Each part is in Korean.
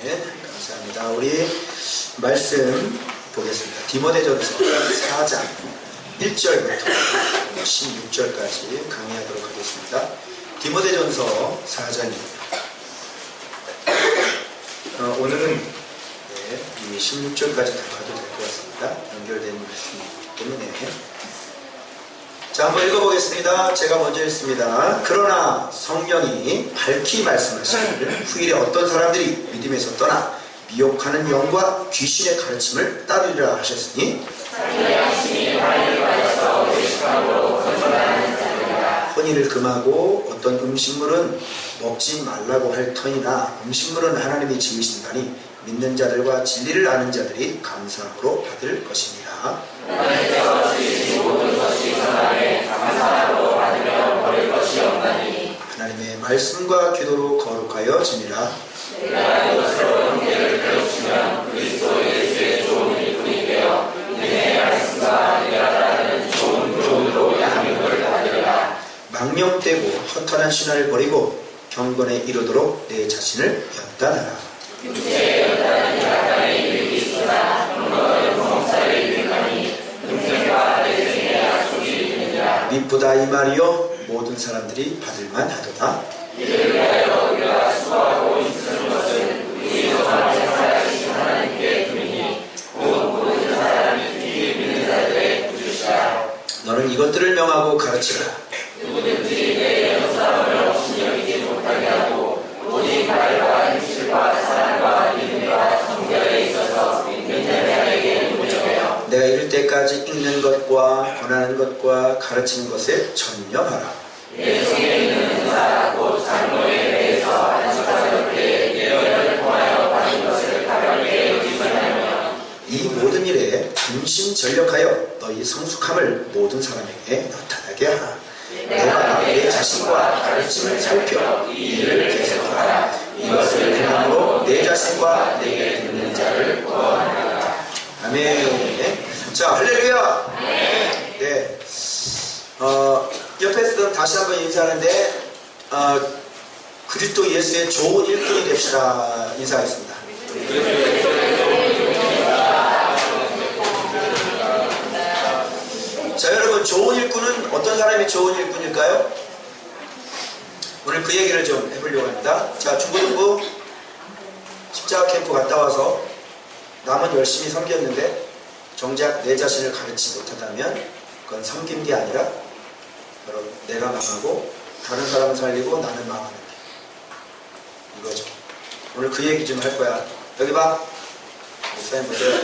감사합니다. 우리 말씀 보겠습니다. 디모데전서 4장 1절부터 16절까지 강의하도록 하겠습니다. 디모데전서 4장입니다. 오늘은 이 16절까지 다 봐도 될 것 같습니다. 연결된 말씀이기 때문에. 자, 한번 읽어보겠습니다. 제가 먼저 읽습니다. 그러나 성령이 밝히 말씀하시기를 후일에 어떤 사람들이 믿음에서 떠나 미혹하는 영과 귀신의 가르침을 따르리라 하셨으니 혼인을 금하고 어떤 음식물은 먹지 말라고 할 터이나 음식물은 하나님이 지으신 바니 믿는 자들과 진리를 아는 자들이 감사함으로 받을 것입니다. 하나님의 말씀과 기도로 거룩하여 지니라. 망령되고 허탄한 신화를 버리고 경건에 이르도록 내 자신을 연단하라. 미쁘다 이 말이요 모든 사람들이 받을만 하도다. 이를 위하여 우리가 수고하고 있는 것은 우리 조상을 살아계신 하나님께 드리니 모든 사람이 주의 믿는 자들의 구주시라. 너는 이것들을 명하고 가르치라. 누구든지 내 영사함을 신령이지 못하게 하고 오직 말과 행실과 사랑과 믿음과 성결에 있어서 믿는 자에게 무정하여 내가 이를 때까지 읽는 것과 권하는 것과 가르치는 것에 전념하라. 내 속에 있는 은사 곧 장로에 대해서 안식하셨기에 예언을 통하여 받은 것을 가볍게 여기지 말며 이 모든 일에 전심전력하여 너희 성숙함을 모든 사람에게 나타나게 하라. 내가 내 자신과 가르침을 살펴 이 일을 계속하라. 이것을 행함으로 내 자신과 내게 듣는 자를 구원하라. 아멘. 자, 할렐루야. 네. 옆에 서도 다시 한번 인사하는데 그리스도 예수의 좋은 일꾼이 됩시다. 인사하겠습니다. 자, 여러분, 좋은 일꾼은 어떤 사람이 좋은 일꾼일까요? 오늘 그 얘기를 좀 해보려고 합니다. 자, 중고등부 십자가 캠프 갔다 와서 남은 열심히 섬겼는데 정작 내 자신을 가르치지 못하다면 그건 섬긴 게 아니라 바로 내가 망하고 다른 사람을 살리고 나는 망하는 게 이거죠. 오늘 그 얘기 좀 할 거야. 여기 봐. 목사님 보세요.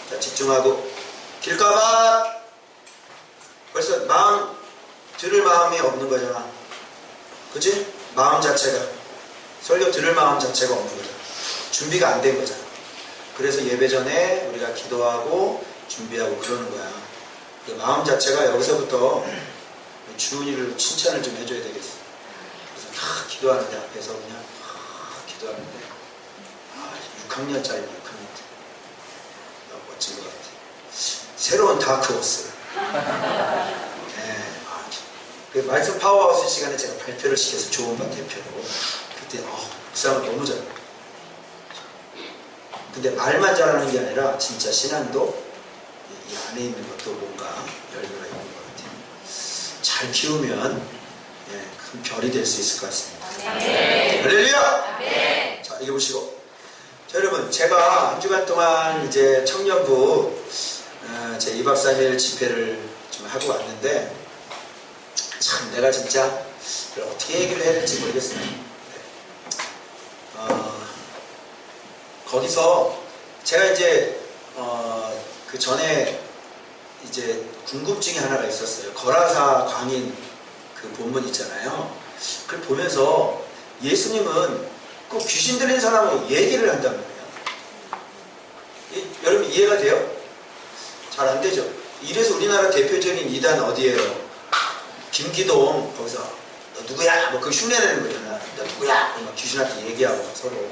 자, 집중하고. 길가봐. 벌써 들을 마음이 없는 거잖아. 그치? 마음 자체가. 설교 들을 마음 자체가 없는 거잖아. 준비가 안 된 거잖아. 그래서 예배 전에 우리가 기도하고 준비하고 그러는 거야. 그 마음 자체가 여기서부터 주은이를 칭찬을 좀 해줘야 되겠어. 그래서 다 기도하는데 앞에서 그냥 기도하는데 6학년짜리 6학년 때 멋진 것 같아. 새로운 다크호스. 네. 그 말씀 파워하우스 시간에 제가 발표를 시켜서 좋은반 대표로 그때 목사님은 너무 잘해. 근데 말만 잘하는 게 아니라 진짜 신앙도 이 안에 있는 것도 뭔가 열매가 있는 것 같아요. 잘 키우면 큰 별이 될 수 있을 것 같습니다. 할렐루야! 자, 읽어보시고. 자, 여러분, 제가 한 주간 동안 이제 청년부 제 2박 3일 집회를 좀 하고 왔는데 참 내가 진짜 어떻게 얘기를 해야 될지 모르겠어요. 거기서 제가 이제 그 전에 이제 궁금증이 하나가 있었어요. 거라사 강인 그 본문 있잖아요. 그걸 보면서 예수님은 꼭 귀신 들린 사람하고 얘기를 한단 말이에요. 여러분 이해가 돼요? 잘 안 되죠? 이래서 우리나라 대표적인 이단 어디예요? 김기동 거기서 너 누구야? 뭐 그 흉내내는 거잖아. 너 누구야? 막 귀신한테 얘기하고 서로.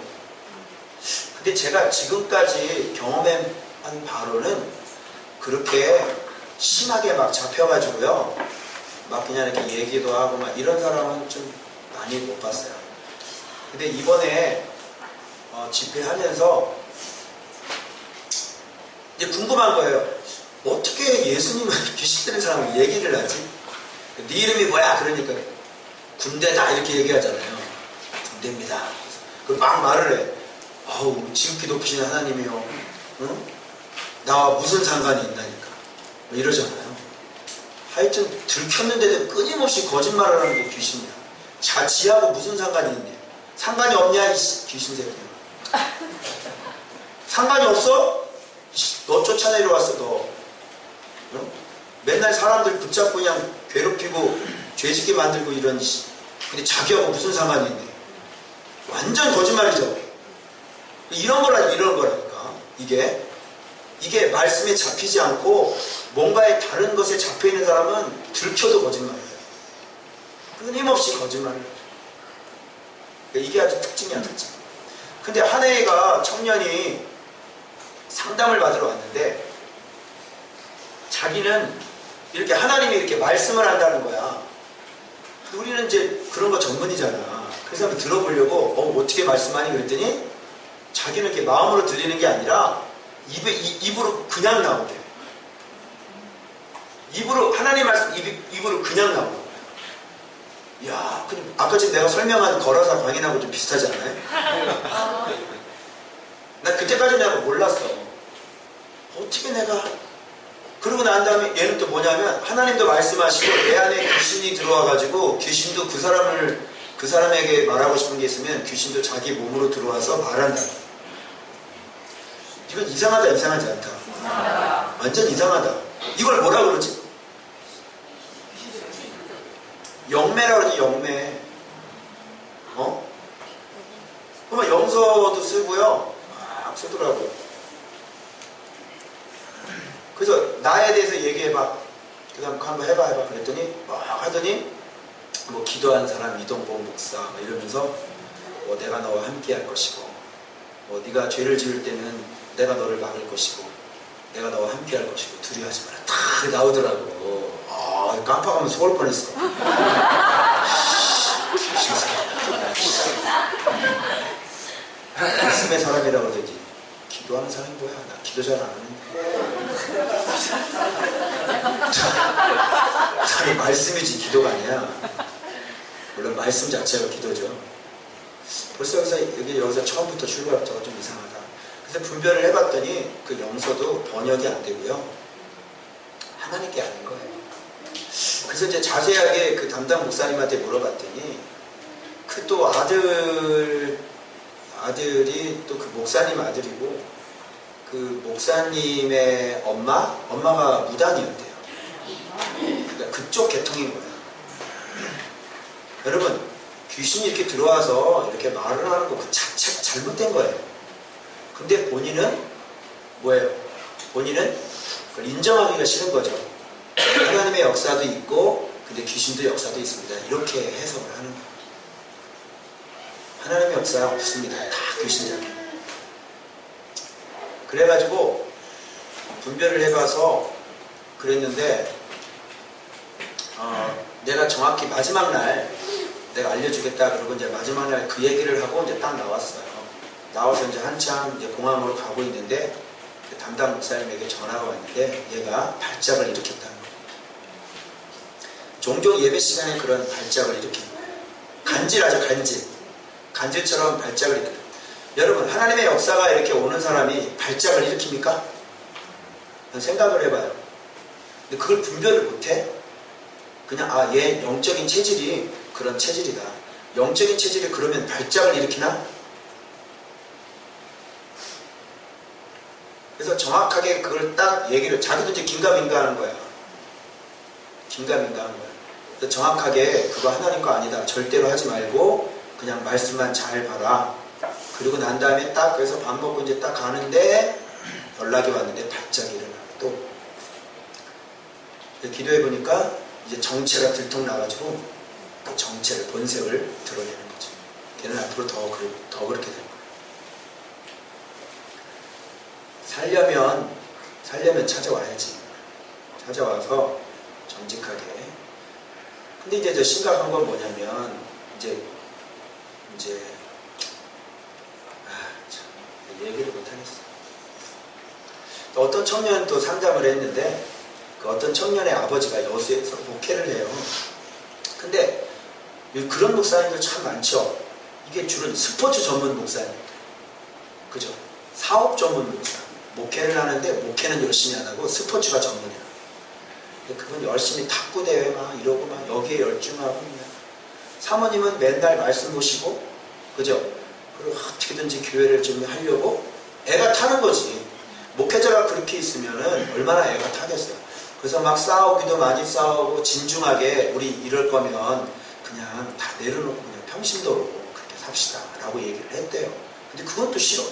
근데 제가 지금까지 경험한 바로는 그렇게 심하게 막 잡혀가지고요. 막 그냥 이렇게 얘기도 하고 막 이런 사람은 좀 많이 못 봤어요. 근데 이번에 집회하면서 이제 궁금한 거예요. 어떻게 예수님을 귀신 들린 사람을 얘기를 하지? 네 이름이 뭐야? 그러니까 군대다 이렇게 얘기하잖아요. 군대입니다. 그 막 말을 해. 아우 지극히 높으신 하나님이요. 응? 나와 무슨 상관이 있나니까. 뭐 이러잖아요. 하여튼 들켰는데도 끊임없이 거짓말을 하는 게 귀신이야. 지하고 무슨 상관이 있니? 상관이 없냐 이 귀신 새끼야. 상관이 없어? 너 쫓아내려왔어 너. 응? 맨날 사람들 붙잡고 그냥 괴롭히고 죄짓게 만들고 이런. 근데 자기하고 무슨 상관이 있니? 완전 거짓말이죠. 이런 거라니까. 이게 말씀에 잡히지 않고 뭔가의 다른 것에 잡혀있는 사람은 들켜도 거짓말이에요. 끊임없이 거짓말을 해요. 이게 아주 특징이야, 특징. 근데 한 애가 청년이 상담을 받으러 왔는데 자기는 이렇게 하나님이 이렇게 말씀을 한다는 거야. 우리는 이제 그런 거 전문이잖아. 그래서 한번 들어보려고 어떻게 말씀하니 그랬더니 자기는 이렇게 마음으로 들리는 게 아니라 입으로 그냥 나오대. 입으로 하나님 말씀 입으로 그냥 나오는 거야. 이야, 근데 아까 지금 내가 설명한 거라사 광인하고 좀 비슷하지 않아요? 나 그때까지 내가 몰랐어. 어떻게 내가. 그러고 난 다음에 얘는 또 뭐냐면 하나님도 말씀하시고 내 안에 귀신이 들어와가지고 귀신도 그 사람에게 말하고 싶은 게 있으면 귀신도 자기 몸으로 들어와서 말한다. 이건 이상하다 이상하지 않다. 완전 이상하다. 이걸 뭐라 그러지? 영매라 그러지. 영매. 그러면 영서도 쓰고요. 막 쓰더라고요. 그래서 나에 대해서 얘기해봐. 그 다음 한번 해봐 그랬더니 막 하더니 뭐 기도한 사람 이동봉 목사 막 이러면서 뭐 내가 너와 함께 할 것이고 뭐 네가 죄를 지을 때는 내가 너를 막을 것이고 내가 너와 함께 할 것이고 두려워하지 마라. 다 나오더라고. 깜빡하면 속을 뻔했어. 말씀의 사람이라고 그러지. 기도하는 사람이 뭐야? 나 기도 잘 안 하는데. 아니 말씀이지 기도가 아니야. 물론 말씀 자체가 기도죠. 벌써 여기서 처음부터 출발부터가 좀 이상하다. 그래서 분별을 해봤더니 그 영서도 번역이 안 되고요. 하나님께 아닌 거예요. 그래서 이제 자세하게 그 담당 목사님한테 물어봤더니 그 또 아들이 또 그 목사님 아들이고 그 목사님의 엄마가 무당이었대요. 그러니까 그쪽 계통인 거예요. 여러분 귀신이 이렇게 들어와서 이렇게 말을 하는 거 그 자체가 잘못된 거예요. 근데 본인은 뭐예요? 본인은 그걸 인정하기가 싫은 거죠. 하나님의 역사도 있고 근데 귀신도 역사도 있습니다. 이렇게 해석을 하는 거예요. 하나님의 역사가 없습니다. 다 귀신이잖아요. 그래가지고 분별을 해봐서 그랬는데 내가 정확히 마지막 날 내가 알려주겠다 그러고 이제 마지막 날 그 얘기를 하고 이제 딱 나왔어요. 나와서 이제 한참 이제 공항으로 가고 있는데 담당 목사님에게 전화가 왔는데 얘가 발작을 일으켰다는 거예요. 종종 예배 시간에 그런 발작을 일으키는 거예요. 간질하죠, 간질처럼 발작을 일으켜요. 여러분 하나님의 역사가 이렇게 오는 사람이 발작을 일으킵니까? 생각을 해봐요. 근데 그걸 분별을 못해? 그냥 얘 영적인 체질이 그런 체질이다. 영적인 체질이 그러면 발작을 일으키나? 그래서 정확하게 그걸 딱 얘기를 자기도 이제 긴가민가하는 거야. 긴가민가하는 거야. 그래서 정확하게 그거 하나님 거 아니다. 절대로 하지 말고 그냥 말씀만 잘 봐라. 그리고 난 다음에 딱 그래서 밥 먹고 이제 딱 가는데 연락이 왔는데 발작이 일어나. 또 기도해 보니까 이제 정체가 들통나가지고 그 정체를 본색을 드러내는 거죠. 걔는 앞으로 더 그렇게 될 거예요. 살려면 찾아와야지. 찾아와서 정직하게. 근데 이제 저 심각한 건 뭐냐면 이제 얘기를 못하겠어요. 어떤 청년 또 상담을 했는데 그 어떤 청년의 아버지가 여수에서 목회를 해요. 근데 그런 목사님들 참 많죠. 이게 주로 스포츠 전문 목사님, 그죠? 사업 전문 목사. 목회를 하는데 목회는 열심히 안 하고 스포츠가 전문이야. 그분 열심히 탁구 대회 막 이러고 막 여기에 열중하고 그냥. 사모님은 맨날 말씀 보시고, 그죠? 그리고 어떻게든지 교회를 좀 하려고 애가 타는 거지. 목회자가 그렇게 있으면은 얼마나 애가 타겠어요. 그래서 막 싸우기도 많이 싸우고 진중하게 우리 이럴 거면 그냥 다 내려놓고 그냥 평신도로 그렇게 삽시다 라고 얘기를 했대요. 근데 그건 또 싫어.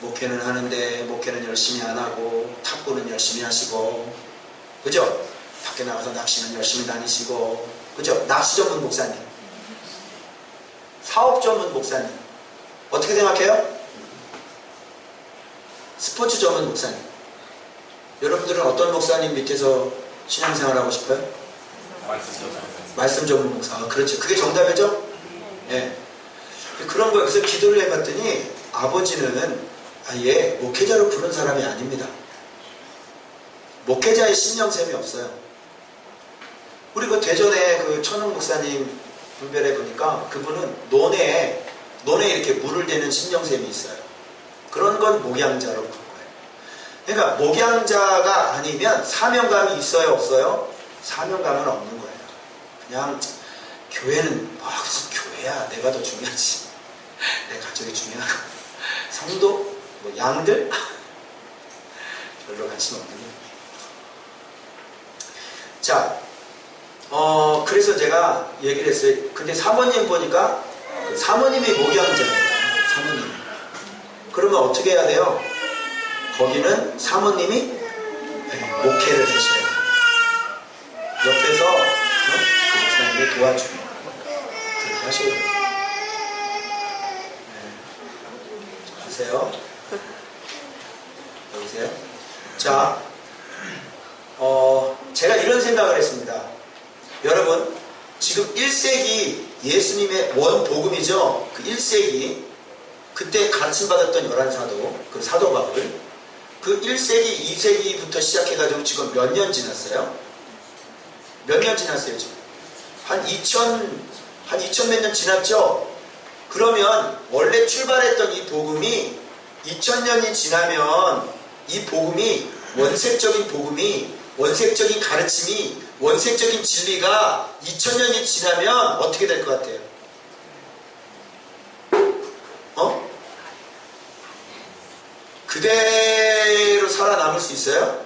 목회는 하는데 목회는 열심히 안 하고 탁구는 열심히 하시고, 그죠? 밖에 나가서 낚시는 열심히 다니시고, 그죠? 낚시 전문 목사님, 사업 전문 목사님, 어떻게 생각해요? 스포츠 전문 목사님. 여러분들은 어떤 목사님 밑에서 신앙생활 하고 싶어요? 말씀 전문 목사. 그렇죠. 그게 정답이죠? 예. 그런 거예요. 그래서 기도를 해봤더니 아버지는 아예 목회자로 부른 사람이 아닙니다. 목회자의 신령샘이 없어요. 우리 그 대전에 그 천흥 목사님 분별해 보니까 그분은 논에 이렇게 물을 대는 신령샘이 있어요. 그런 건 목양자로 부른 거예요. 그러니까 목양자가 아니면 사명감이 있어요, 없어요? 사명감은 없는 거예요. 그냥 교회는 무슨 교회야, 내가 더 중요하지. 내 가족이 중요하고 성도, 뭐 양들 별로 관심 없는 거예요. 자, 그래서 제가 얘기를 했어요. 근데 사모님 보니까 그 사모님이 목양자예요. 사모님. 그러면 어떻게 해야 돼요? 거기는 사모님이 목회를 하셔요. 옆에서 그 목사님을 도와주고 그렇게 하셔야 돼요. 보세요. 여보세요? 자, 제가 이런 생각을 했습니다. 여러분, 지금 1세기 예수님의 원복음이죠. 그 1세기 그때 가르침받았던 11사도, 그 사도 바울, 그 1세기, 2세기부터 시작해가지고 지금 몇 년 지났어요? 몇 년 지났어요, 지금? 한 2000 몇 년 지났죠? 그러면 원래 출발했던 이 복음이 2000년이 지나면 이 복음이 원색적인 복음이, 원색적인 가르침이, 원색적인 진리가 2000년이 지나면 어떻게 될 것 같아요? 그대로 살아남을 수 있어요?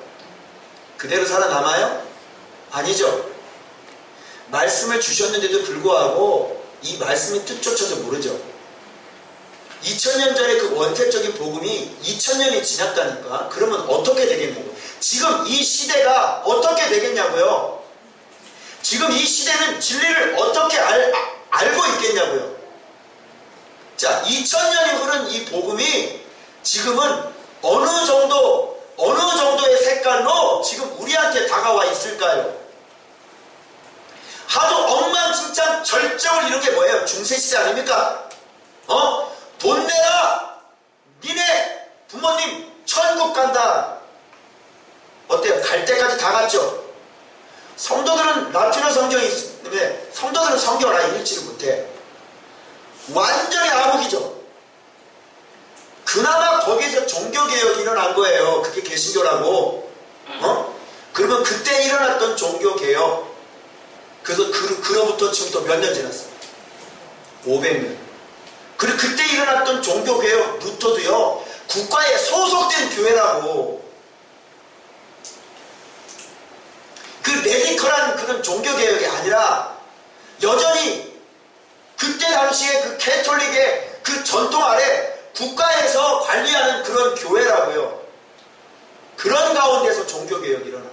그대로 살아남아요? 아니죠. 말씀을 주셨는데도 불구하고 이 말씀의 뜻조차도 모르죠. 2000년 전에 그 원색적인 복음이 2000년이 지났다니까. 그러면 어떻게 되겠냐고. 지금 이 시대가 어떻게 되겠냐고요. 지금 이 시대는 진리를 어떻게 알고 있겠냐고요. 자, 2000년이 흐른 이 복음이 지금은 어느 정도의 색깔로 지금 우리한테 다가와 있을까요? 하도 엉망진창 절정을 이룬 게 뭐예요? 중세시대 아닙니까? 돈 내라! 니네 부모님 천국 간다. 어때요? 갈 때까지 다 갔죠? 성도들은 라틴어 성경이 있는데 성도들은 성경을 아예 읽지를 못해. 완전히 암흑이죠. 그나마 거기에서 종교개혁이 일어난 거예요. 그게 개신교라고. 그러면 그때 일어났던 종교개혁, 그래서 그로부터 지금부터 몇 년 지났어? 500년. 그리고 그때 일어났던 종교개혁, 루터도요, 국가에 소속된 교회라고. 그 레디컬한 그런 종교개혁이 아니라 여전히 그때 당시에 그 캐톨릭의 그 전통 아래 국가에서 관리하는 그런 교회라고요. 그런 가운데서 종교개혁이 일어나.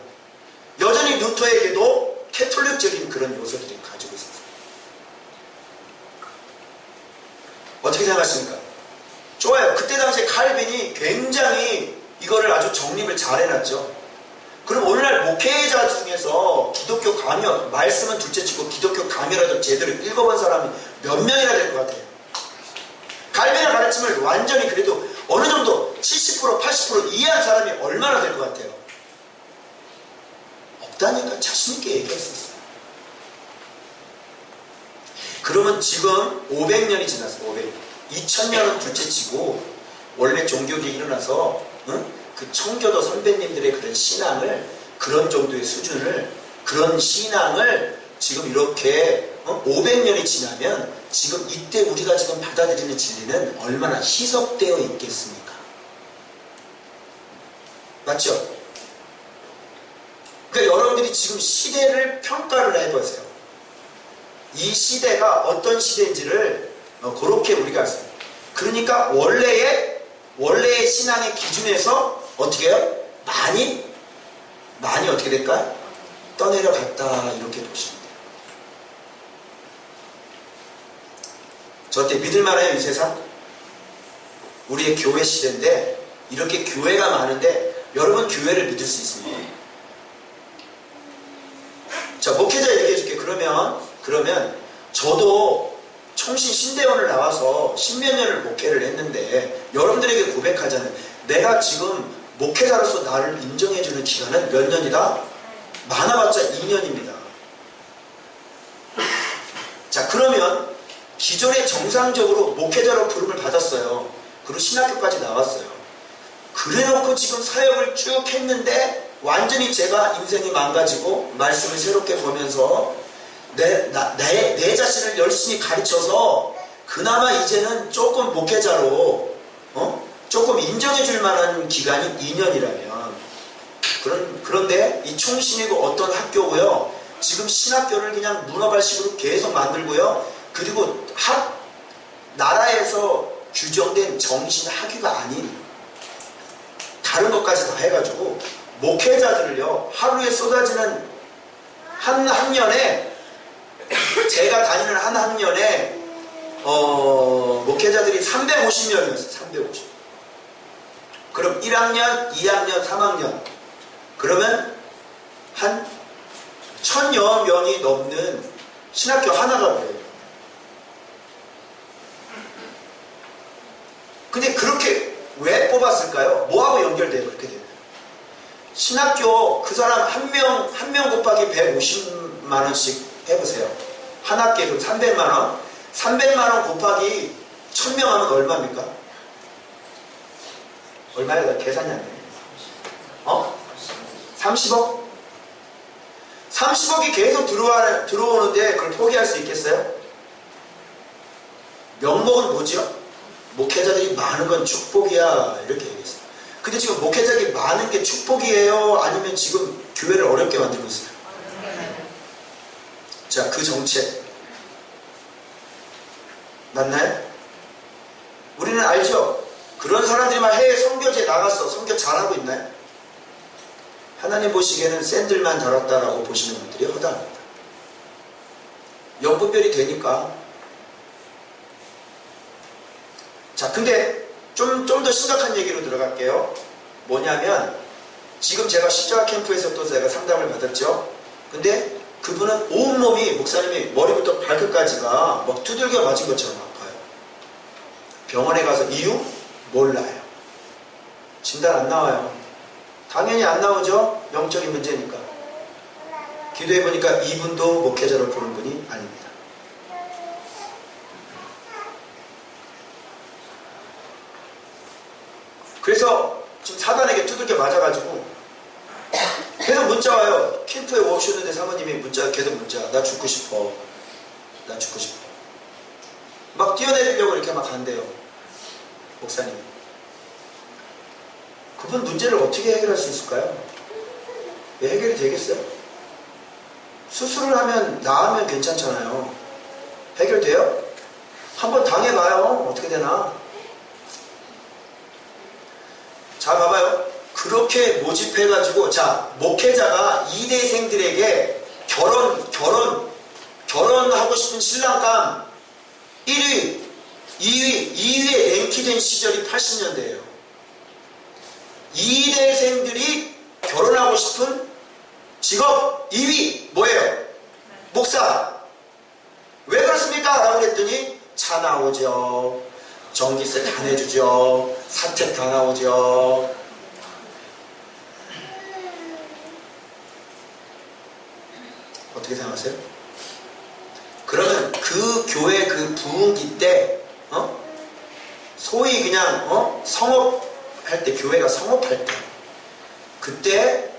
여전히 루터에게도 캐톨릭적인 그런 요소들이 가지고 있었어요. 어떻게 생각하십니까? 좋아요. 그때 당시에 칼빈이 굉장히 이거를 아주 정립을 잘 해놨죠. 그럼 오늘날 목회자 중에서 기독교 강요, 말씀은 둘째치고 기독교 강요라도 제대로 읽어본 사람이 몇 명이나 될 것 같아요? 칼빈의 가르침을 완전히 그래도 어느 정도 자신있게 얘기했었어요. 그러면 지금 500년이 지났어요. 500년. 2000년은 둘째치고 원래 종교계에 일어나서 그 청교도 선배님들의 그런 신앙을, 그런 정도의 수준을, 그런 신앙을 지금 이렇게 500년이 지나면 지금 이때 우리가 지금 받아들이는 진리는 얼마나 희석되어 있겠습니까? 맞죠? 그러니까 여러분들이 지금 시대를 평가를 해보세요. 이 시대가 어떤 시대인지를 그렇게 우리가 알 수 있어요. 그러니까 원래의 신앙의 기준에서 어떻게 해요? 많이 어떻게 될까요? 떠내려갔다, 이렇게 보시면 돼요. 저 어때? 믿을만해요, 이 세상? 우리의 교회 시대인데 이렇게 교회가 많은데 여러분 교회를 믿을 수 있습니다. 자, 목회자 얘기해줄게. 그러면 저도 청신 신대원을 나와서 십몇 년을 목회를 했는데 여러분들에게 고백하자면 내가 지금 목회자로서 나를 인정해주는 기간은 몇 년이다? 많아봤자 2년입니다. 자, 그러면 기존에 정상적으로 목회자로 부름을 받았어요. 그리고 신학교까지 나왔어요. 그래놓고 지금 사역을 쭉 했는데 완전히 제가 인생이 망가지고 말씀을 새롭게 보면서 내 자신을 열심히 가르쳐서 그나마 이제는 조금 목회자로 조금 인정해줄 만한 기간이 2년이라면 그런데 이 총신이고 어떤 학교고요, 지금 신학교를 그냥 문어발식으로 계속 만들고요, 그리고 나라에서 규정된 정신학위가 아닌 다른 것까지 다 해가지고 목회자들을요 하루에 쏟아지는 한 학년에, 제가 다니는 한 학년에 목회자들이 350명이었어요. 350. 그럼 1학년, 2학년, 3학년 그러면 한 1000여 명이 넘는 신학교 하나가 그래요. 근데 그렇게 왜 뽑았을까요? 뭐하고 연결돼요? 그렇게 되면 신학교 그 사람 한 명 곱하기 150만원씩 해보세요. 한 학기에 그럼 300만원? 300만원 곱하기 1000명 하면 얼마입니까? 얼마야? 나 계산이 안 돼. 30억? 30억이 계속 들어오는데 그걸 포기할 수 있겠어요? 명목은 뭐죠? 목회자들이 많은 건 축복이야, 이렇게 얘기했어요. 근데 지금 목회자들이 많은 게 축복이에요? 아니면 지금 교회를 어렵게 만들고 있어요? 자, 그 정책 맞나요? 우리는 알죠? 그런 사람들이만 해외 선교지에 나가서 선교 잘하고 있나요? 하나님 보시기에는 샌들만 달았다라고 보시는 분들이 허다합니다. 영분별이 되니까. 자, 근데 좀 더 심각한 얘기로 들어갈게요. 뭐냐면 지금 제가 십자가 캠프에서 또 제가 상담을 받았죠. 근데 그분은 온몸이, 목사님이 머리부터 발끝까지가 막 두들겨 맞은 것처럼 아파요. 병원에 가서 이유? 몰라요. 진단 안 나와요. 당연히 안 나오죠. 영적인 문제니까. 기도해보니까 이분도 목회자로 부른 분이 아닙니다. 그래서 지금 사단에게 두들겨 맞아가지고 계속 문자 와요. 캠프에 오셨는데 사모님이 계속 문자. 나 죽고 싶어. 나 죽고 싶어. 막 뛰어내리려고 이렇게 막 간대요. 목사님. 그분 문제를 어떻게 해결할 수 있을까요? 왜 해결이 되겠어요? 수술을 하면 나으면 괜찮잖아요. 해결돼요? 한번 당해봐요. 어떻게 되나? 자, 봐봐요. 그렇게 모집해가지고, 자, 목회자가 이대생들에게 결혼하고 싶은 신랑감 1위, 2위에 랭키된 시절이 80년대예요. 이대생들이 결혼하고 싶은 직업 2위 뭐예요? 목사. 왜 그렇습니까? 라고 그랬더니 차 나오죠, 전기세 다 내주죠, 사택 다 나오죠. 어떻게 생각하세요? 그러면 그 교회 그 부흥기 때 소위 그냥 성업할 때, 교회가 성업할 때, 그때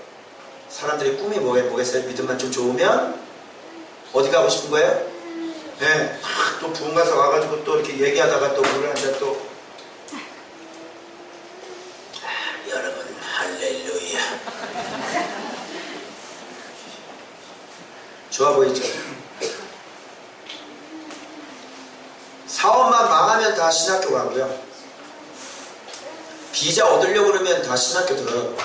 사람들의 꿈이 뭐겠어요? 믿음만 좀 좋으면 어디 가고 싶은 거예요? 네, 또 부흥 가서 와가지고 또 이렇게 얘기하다가 또 물을 한잔 또 여러분 할렐루야 좋아 보이죠? 사업만 망하면 다 신학교 가고요, 비자 얻으려고 그러면 다 신학교 들어가고,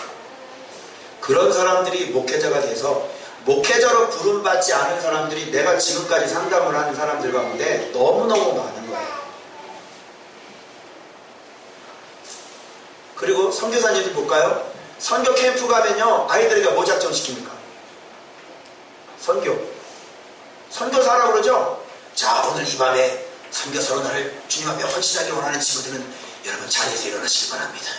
그런 사람들이 목회자가 돼서 목회자로 부름받지 않은 사람들이 내가 지금까지 상담을 하는 사람들 가운데 너무너무 많은 거예요. 그리고 선교사님들 볼까요? 선교 캠프 가면요, 아이들에게 뭐 작정시킵니까? 선교사라고 그러죠? 자, 오늘 이 밤에 선교사로 나를 주님 앞에 헌신하기 원하는 친구들은 여러분 자리에서 일어나시기 바랍니다.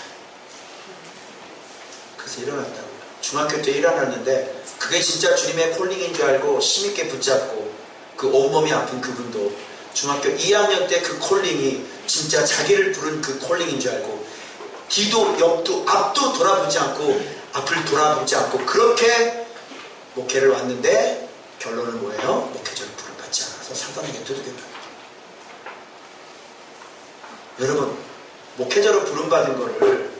그래서 일어났다고요. 중학교 때 일어났는데 그게 진짜 주님의 콜링인 줄 알고 힘있게 붙잡고, 그 온몸이 아픈 그분도 중학교 2학년 때 그 콜링이 진짜 자기를 부른 그 콜링인 줄 알고 뒤도 옆도 앞도 돌아보지 않고 앞을 돌아보지 않고 그렇게 목회를 왔는데 결론은 뭐예요? 목회자를 부름받지 않아서 사단에게 두들겼다. 여러분, 목회자로 부름받은 거를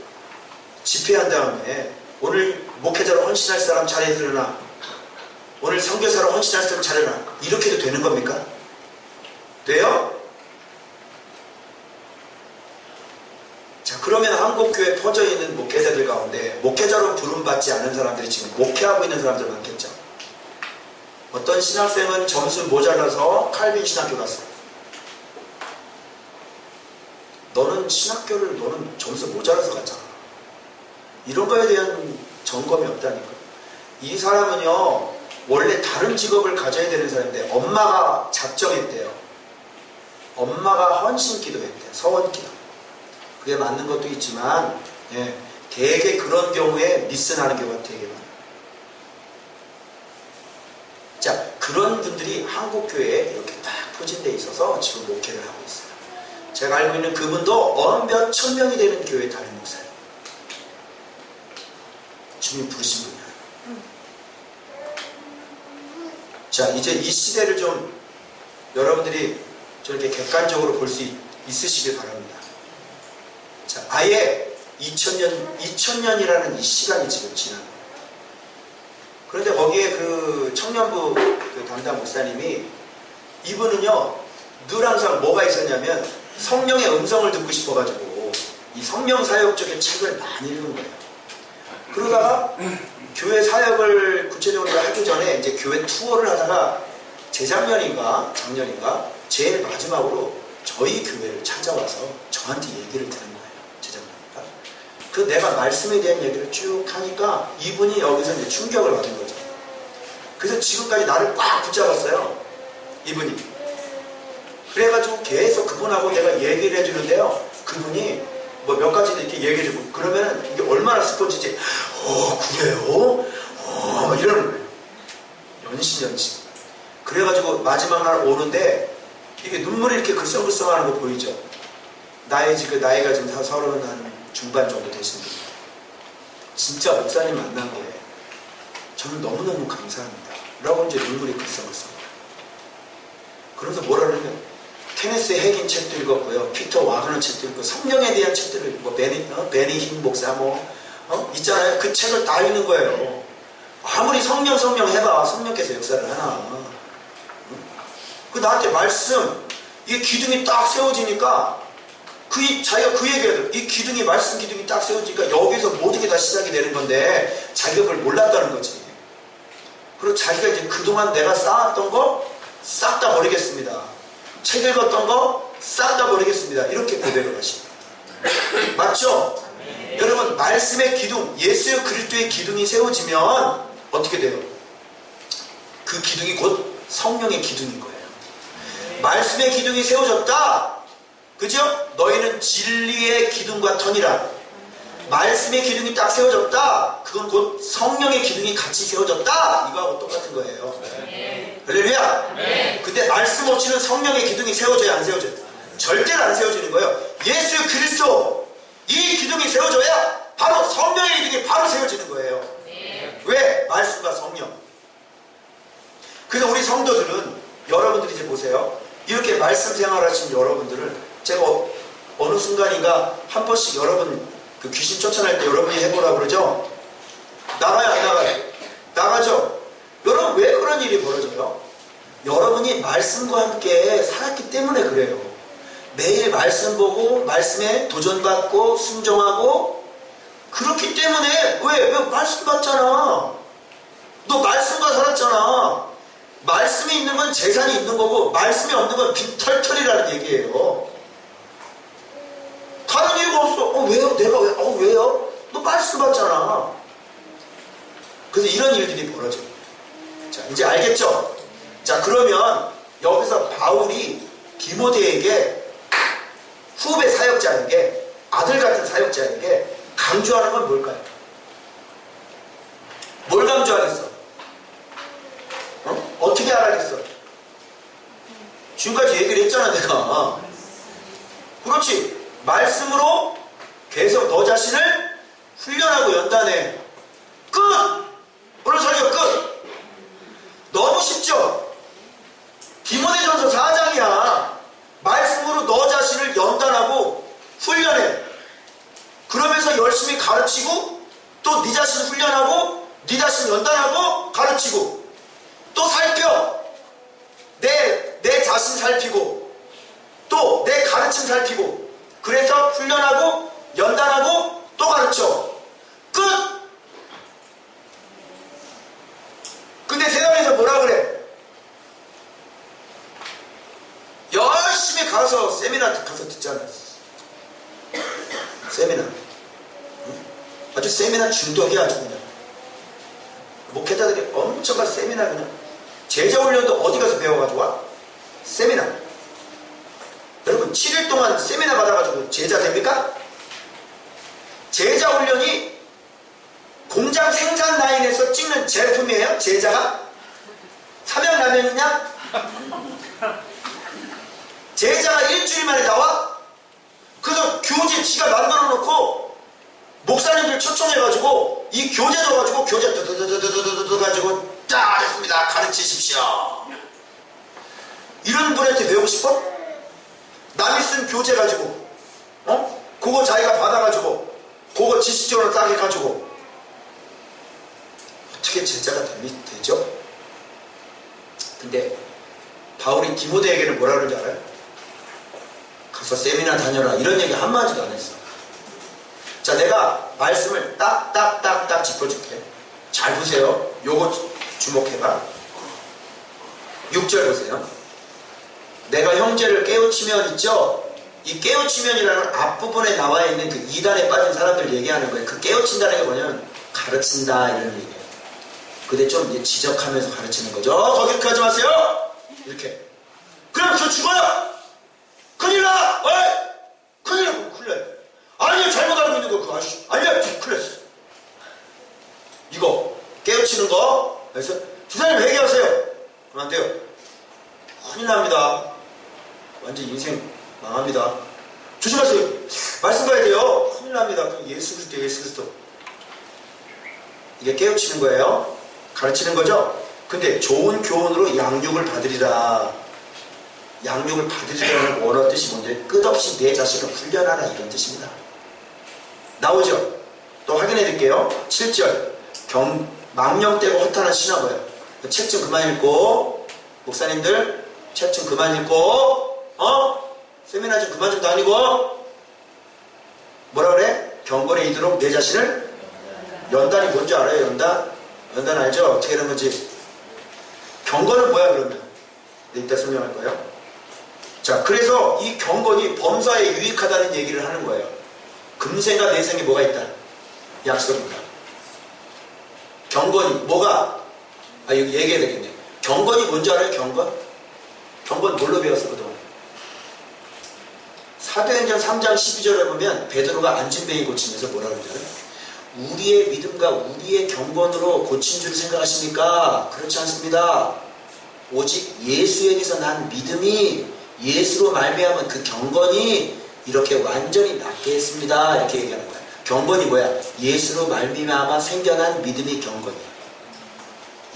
집회한 다음에 오늘 목회자로 헌신할 사람 자리에 일어나, 오늘 선교사로 헌신할 사람 자리에 일어나, 이렇게 해도 되는 겁니까? 돼요? 자, 그러면 한국교회에 퍼져 있는 목회자들 가운데 목회자로 부름받지 않은 사람들이 지금 목회하고 있는 사람들 많겠죠. 어떤 신학생은 점수 모자라서 칼빈 신학교 갔어. 너는 점수 모자라서 갔잖아. 이런 거에 대한 점검이 없다니까. 이 사람은요, 원래 다른 직업을 가져야 되는 사람인데 엄마가 작정했대요. 엄마가 헌신 기도했대요. 서원 기도. 그게 맞는 것도 있지만, 되게 그런 경우에 미스나는 경우가 되게 많아요. 자, 그런 분들이 한국교회에 이렇게 딱 포진되어 있어서 지금 목회를 하고 있어요. 제가 알고 있는 그분도 몇 천 명이 되는 교회 담임 목사예요. 주님 부르신 분이에요. 자, 이제 이 시대를 좀 여러분들이 저렇게 객관적으로 볼 수 있으시길 바랍니다. 자, 아예 2000년이라는 이 시간이 지금 지난 거예요. 그런데 거기에 그 청년부 그 담당 목사님이, 이분은요, 늘 항상 뭐가 있었냐면 성령의 음성을 듣고 싶어가지고 이 성령 사역 쪽의 책을 많이 읽은 거예요. 그러다가 교회 사역을 구체적으로 하기 전에 이제 교회 투어를 하다가 재작년인가 작년인가 제일 마지막으로 저희 교회를 찾아와서 저한테 얘기를 들은 거예요. 재작년인가. 그 내가 말씀에 대한 얘기를 쭉 하니까 이분이 여기서 이제 충격을 받은 거죠. 그래서 지금까지 나를 꽉 붙잡았어요. 이분이. 그래가지고 계속 그분하고 내가 얘기를 해주는데요. 그분이 뭐 몇 가지 이렇게 얘기해주고 그러면 이게 얼마나 스포츠지. 그래요? 막 이러는 거예요. 연신. 그래가지고 마지막 날 오는데 이게 눈물이 이렇게 글썽글썽하는 거 보이죠? 나이가 지금 30 중반 정도 되신 분. 진짜 목사님 만난 게 저는 너무너무 감사합니다. 라고 이제 눈물이 글썽글썽. 그러면서 뭐라 그러냐면 케네스 핵인 책도 읽었고요. 피터 와그너 책도 읽고 성령에 대한 책들을 읽고 베니 흰 목사 있잖아요. 그 책을 다 읽는 거예요. 아무리 성령 해봐. 성령께서 역사를 하나. 나한테 말씀, 이게 기둥이 딱 세워지니까 자기가 그 얘기를 이 말씀 기둥이 딱 세워지니까 여기서 모든 게 다 시작이 되는 건데 자기가 그걸 몰랐다는 거지. 그리고 자기가 이제 그동안 내가 쌓았던 거 싹 다 버리겠습니다. 책 읽었던 거 싹 다 버리겠습니다. 이렇게 고백을 하십니다. 맞죠? 네. 여러분, 말씀의 기둥, 예수 그리스도의 기둥이 세워지면 어떻게 돼요? 그 기둥이 곧 성령의 기둥인 거예요. 말씀의 기둥이 세워졌다. 그죠? 너희는 진리의 기둥과 터니라. 말씀의 기둥이 딱 세워졌다. 그건 곧 성령의 기둥이 같이 세워졌다. 이거하고 똑같은 거예요. 할렐루야. 근데 말씀 없이는 성령의 기둥이 세워져야 안 세워져요? 절대로 안 세워지는 거예요. 예수 그리스도 이 기둥이 세워져야 바로 성령의 기둥이 바로 세워지는 거예요. 왜? 말씀과 성령. 그래서 우리 성도들은 여러분들이 이제 보세요. 이렇게 말씀 생활하신 여러분들을 제가 어느 순간인가 한 번씩 여러분 그 귀신 쫓아낼 때 여러분이 해보라 그러죠? 나가요 안 나가요? 나가죠? 여러분 왜 그런 일이 벌어져요? 여러분이 말씀과 함께 살았기 때문에 그래요. 매일 말씀 보고 말씀에 도전받고 순종하고 그렇기 때문에 왜 말씀 받잖아. 너 말씀과 살았잖아. 말씀이 있는 건 재산이 있는 거고 말씀이 없는 건 빈털털이라는 얘기예요. 다른 이유가 없어. 왜요? 내가 왜? 왜요? 너 말씀 받잖아. 그래서 이런 일들이 벌어져요. 자, 이제 알겠죠? 자, 그러면 여기서 바울이 디모데에게 후배 사역자에게 아들 같은 사역자에게 강조하는 건 뭘까요? 뭘 강조하겠어? 어떻게 알아야겠어? 지금까지 얘기를 했잖아 내가. 그렇지. 말씀으로 계속 너 자신을 훈련하고 연단해. 끝! 오늘 설교 끝! 너무 쉽죠? 디모데전서 4장이야. 말씀으로 너 자신을 연단하고 훈련해. 그러면서 열심히 가르치고 또 네 자신 훈련하고 네 자신 연단하고 가르치고 또 살펴. 내 자신 살피고 또 내 가르침 살피고 그래서 훈련하고 연단하고 또 가르쳐. 끝! 근데 세상에서 뭐라 그래? 열심히 가서 세미나 가서 듣잖아. 세미나. 아주 세미나 중독이야 아주 그냥. 목회자들이 엄청난 세미나 그냥. 제자훈련도 어디 가서 배워가지고 와? 세미나. 여러분 7일 동안 세미나 받아가지고 제자 됩니까? 제자훈련이 공장 생산 라인에서 찍는 제품이에요? 제자가? 삼양라면이냐? 제자가 일주일 만에 나와? 그래서 교재 지가 만들어 놓고 목사님들 초청해가지고 이 교재 줘가지고 교재 드드드드드드드 가지고 자 됐습니다 가르치십시오. 이런 분한테 배우고 싶어? 남이 쓴 교재 가지고 그거 자기가 받아가지고 그거 지식적으로 딱 해가지고 어떻게 제자가 되죠? 근데 바울이 디모데에게는 뭐라 그러는지 알아요? 가서 세미나 다녀라 이런 얘기 한마디도 안 했어. 자, 내가 말씀을 딱딱딱딱 짚어줄게. 잘 보세요. 요거 주목해봐. 6절 보세요. 내가 형제를 깨우치면 있죠? 이 깨우치면이라는 앞부분에 나와 있는 그 이단에 빠진 사람들 얘기하는 거예요. 그 깨우친다는 게 뭐냐면 가르친다 이런 얘기예요. 근데 좀 지적하면서 가르치는 거죠. 거기 그렇게 하지 마세요. 이렇게. 그럼 저 죽어요. 큰일 나. 큰일 나고 큰일 나요. 아니요 잘못 알고 있는 거 그거 아시죠? 아니요 큰일 났어. 이거 깨우치는 거. 그래서 주사님 회개하세요. 그러면 안 돼요. 큰일 납니다. 완전 인생 망합니다. 조심하세요. 말씀 봐야 돼요. 큰일 납니다. 예수 그리스도 예수 그리스도. 이게 깨우치는 거예요. 가르치는 거죠. 근데 좋은 교훈으로 양육을 받으리라. 양육을 받으리라는 원어 뜻이 뭔데? 끝없이 내 자신을 훈련하라 이런 뜻입니다. 나오죠? 또 확인해 드릴게요. 7절 망령되고 허탄한 신화고요. 책 좀 그만 읽고 목사님들 책 좀 그만 읽고 세미나 좀 그만 좀 다니고 뭐라 그래? 경건에 이르도록 내 자신을 연단이 뭔지 알아요? 연단 알죠? 어떻게 하는 건지. 경건은 뭐야 그러면? 이따 설명할 거예요. 자, 그래서 이 경건이 범사에 유익하다는 얘기를 하는 거예요. 금생과 내생에 뭐가 있다? 약속입니다. 경건이 뭐가? 여기 얘기해야 되겠네. 경건이 뭔지 알아요? 경건 뭘로 배웠어 그동안? 사도행전 3장 12절에 보면 베드로가 안진뱅이 고치면서 뭐라고 그러잖아요. 우리의 믿음과 우리의 경건으로 고친 줄 생각하십니까? 그렇지 않습니다. 오직 예수에게서 난 믿음이 예수로 말미암은 그 경건이 이렇게 완전히 낫게 했습니다. 이렇게 얘기하는 거야. 경건이 뭐야? 예수로 말미암아 생겨난 믿음이 경건이야.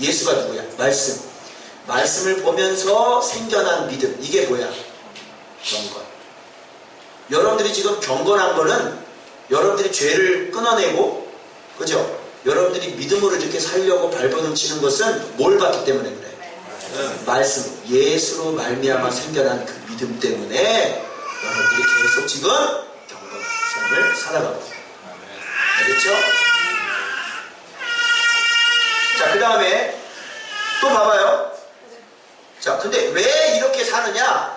예수가 누구야? 말씀. 말씀을 보면서 생겨난 믿음. 이게 뭐야? 경건. 여러분들이 지금 경건한 거는 여러분들이 죄를 끊어내고, 그죠? 여러분들이 믿음으로 이렇게 살려고 발버둥 치는 것은 뭘 받기 때문에 그래? 말씀. 예수로 말미암아 생겨난 그 믿음 때문에 여러분들이 계속 지금 경건 삶을 살아가고 있어요. 알겠죠? 자, 그 다음에 또 봐봐요. 자, 근데 왜 이렇게 사느냐?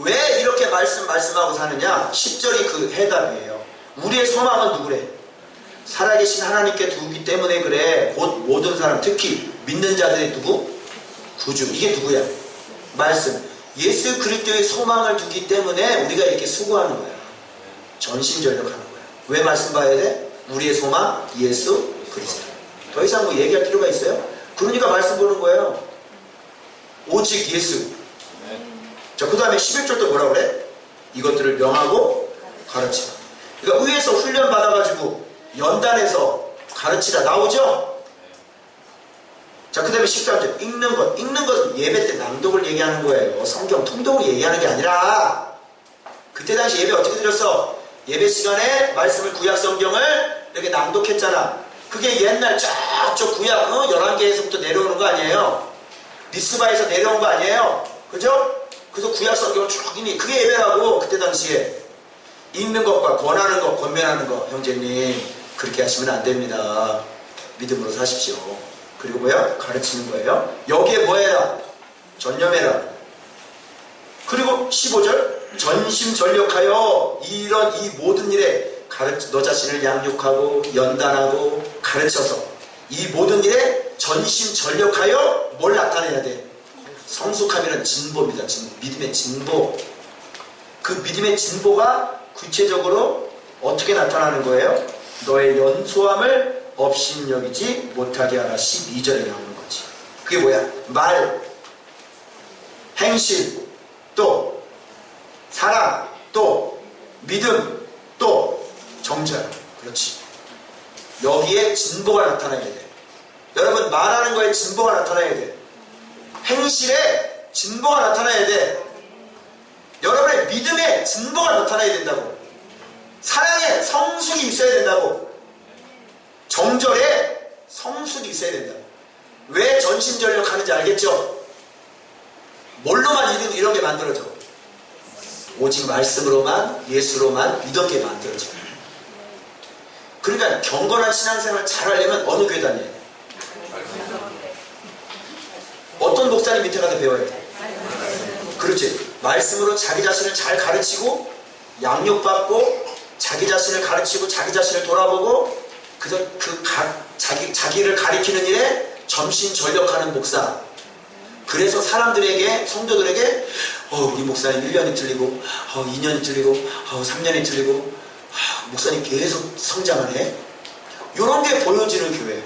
왜 이렇게 말씀하고 사느냐? 10절이 그 해답이에요. 우리의 소망은 누구래? 살아계신 하나님께 두기 때문에 그래. 곧 모든 사람, 특히 믿는 자들의 누구? 구주. 이게 누구야? 말씀. 예수 그리스도의 소망을 두기 때문에 우리가 이렇게 수고하는 거야. 전심전력하는 거야. 왜 말씀 봐야 돼? 우리의 소망, 예수 그리스도. 더 이상 뭐 얘기할 필요가 있어요? 그러니까 말씀 보는 거예요. 오직 예수. 자, 그 다음에 11절도 뭐라 그래? 이것들을 명하고 가르치라. 그러니까 의에서 훈련 받아가지고 연단해서 가르치라 나오죠? 자, 그 다음에 13절 읽는 것은 예배 때 낭독을 얘기하는 거예요. 성경 통독을 얘기하는 게 아니라. 그때 당시 예배 어떻게 드렸어? 예배 시간에 말씀을 구약 성경을 이렇게 낭독했잖아. 그게 옛날 저쪽 구약 11개에서부터 내려오는 거 아니에요? 리스바에서 내려온 거 아니에요? 그죠? 그래서 구약 성경을 쭉 읽니. 그게 예배라고. 그때 당시에 읽는 것과 권하는 것, 권면하는 것. 형제님 그렇게 하시면 안 됩니다. 믿음으로 사십시오. 그리고 뭐야? 가르치는 거예요. 여기에 뭐 해라? 전념해라. 그리고 15절 전심전력하여 이런 이 모든 일에 너 자신을 양육하고 연단하고 가르쳐서 이 모든 일에 전심전력하여 뭘 나타내야 돼? 성숙함이란 진보입니다. 믿음의 진보. 그 믿음의 진보가 구체적으로 어떻게 나타나는 거예요? 너의 연소함을 업신여기지 못하게 하라. 12절에 나오는 거지. 그게 뭐야? 말, 행실, 또 사랑, 또 믿음, 또 정절. 그렇지. 여기에 진보가 나타나야 돼. 여러분 말하는 거에 진보가 나타나야 돼. 행실에 진보가 나타나야 돼. 여러분의 믿음에 진보가 나타나야 된다고. 사랑에 성숙이 있어야 된다고. 정절에 성숙이 있어야 된다. 왜 전심전력 하는지 알겠죠? 뭘로만 이런 게 만들어져? 오직 말씀으로만, 예수로만 이렇게 만들어져. 그러니까 경건한 신앙생활을 잘 하려면 어느 교회 다녀야 돼? 어떤 목사님 밑에 가서 배워야 돼? 그렇지. 말씀으로 자기 자신을 잘 가르치고 양육받고 자기 자신을 가르치고 자기 자신을 돌아보고 그래서 자기를 가리키는 일에 전심전력하는 목사. 그래서 사람들에게, 성도들에게 우리 목사님 1년이 틀리고 2년이 틀리고 3년이 틀리고 목사님 계속 성장하네. 이런 게 보여지는 교회.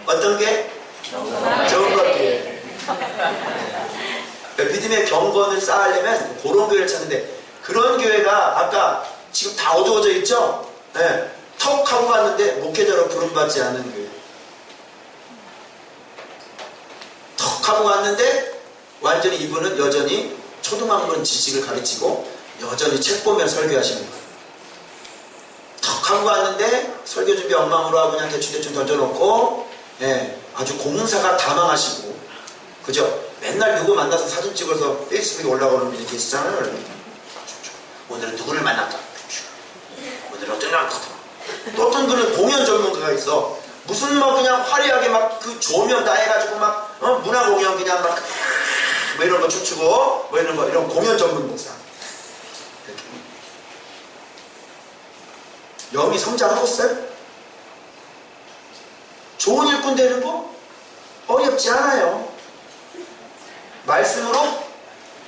어떤 게? 좋은 것들. 믿음의 경건을 쌓으려면 그런 교회를 찾는데, 그런 교회가 아까 지금 다 어두워져 있죠? 네. 턱 하고 갔는데 목회자로 부름받지 않은 교회. 턱 하고 갔는데 완전히 이분은 여전히 초등학문 지식을 가르치고 여전히 책 보면 설교하시는 거예요. 턱 하고 갔는데 설교 준비 엉망으로 하고 그냥 대충 던져놓고, 예, 아주 공사가 다망하시고, 그죠? 맨날 누구 만나서 사진 찍어서 페이스북에 올라가는 분이 계시잖아요. 오늘은 누구를 만났다. 오늘은 어떤 날 또 어떤 분은 공연 전문가가 있어. 무슨 뭐 그냥 화려하게 막 그 조명 다 해가지고 막 문화 공연 그냥 막 뭐 이런 거 춤추고 뭐 이런 거, 이런 공연 전문 목사. 이렇게. 영이 성장하고 있어요? 좋은 일꾼 되는 거 어렵지 않아요. 말씀으로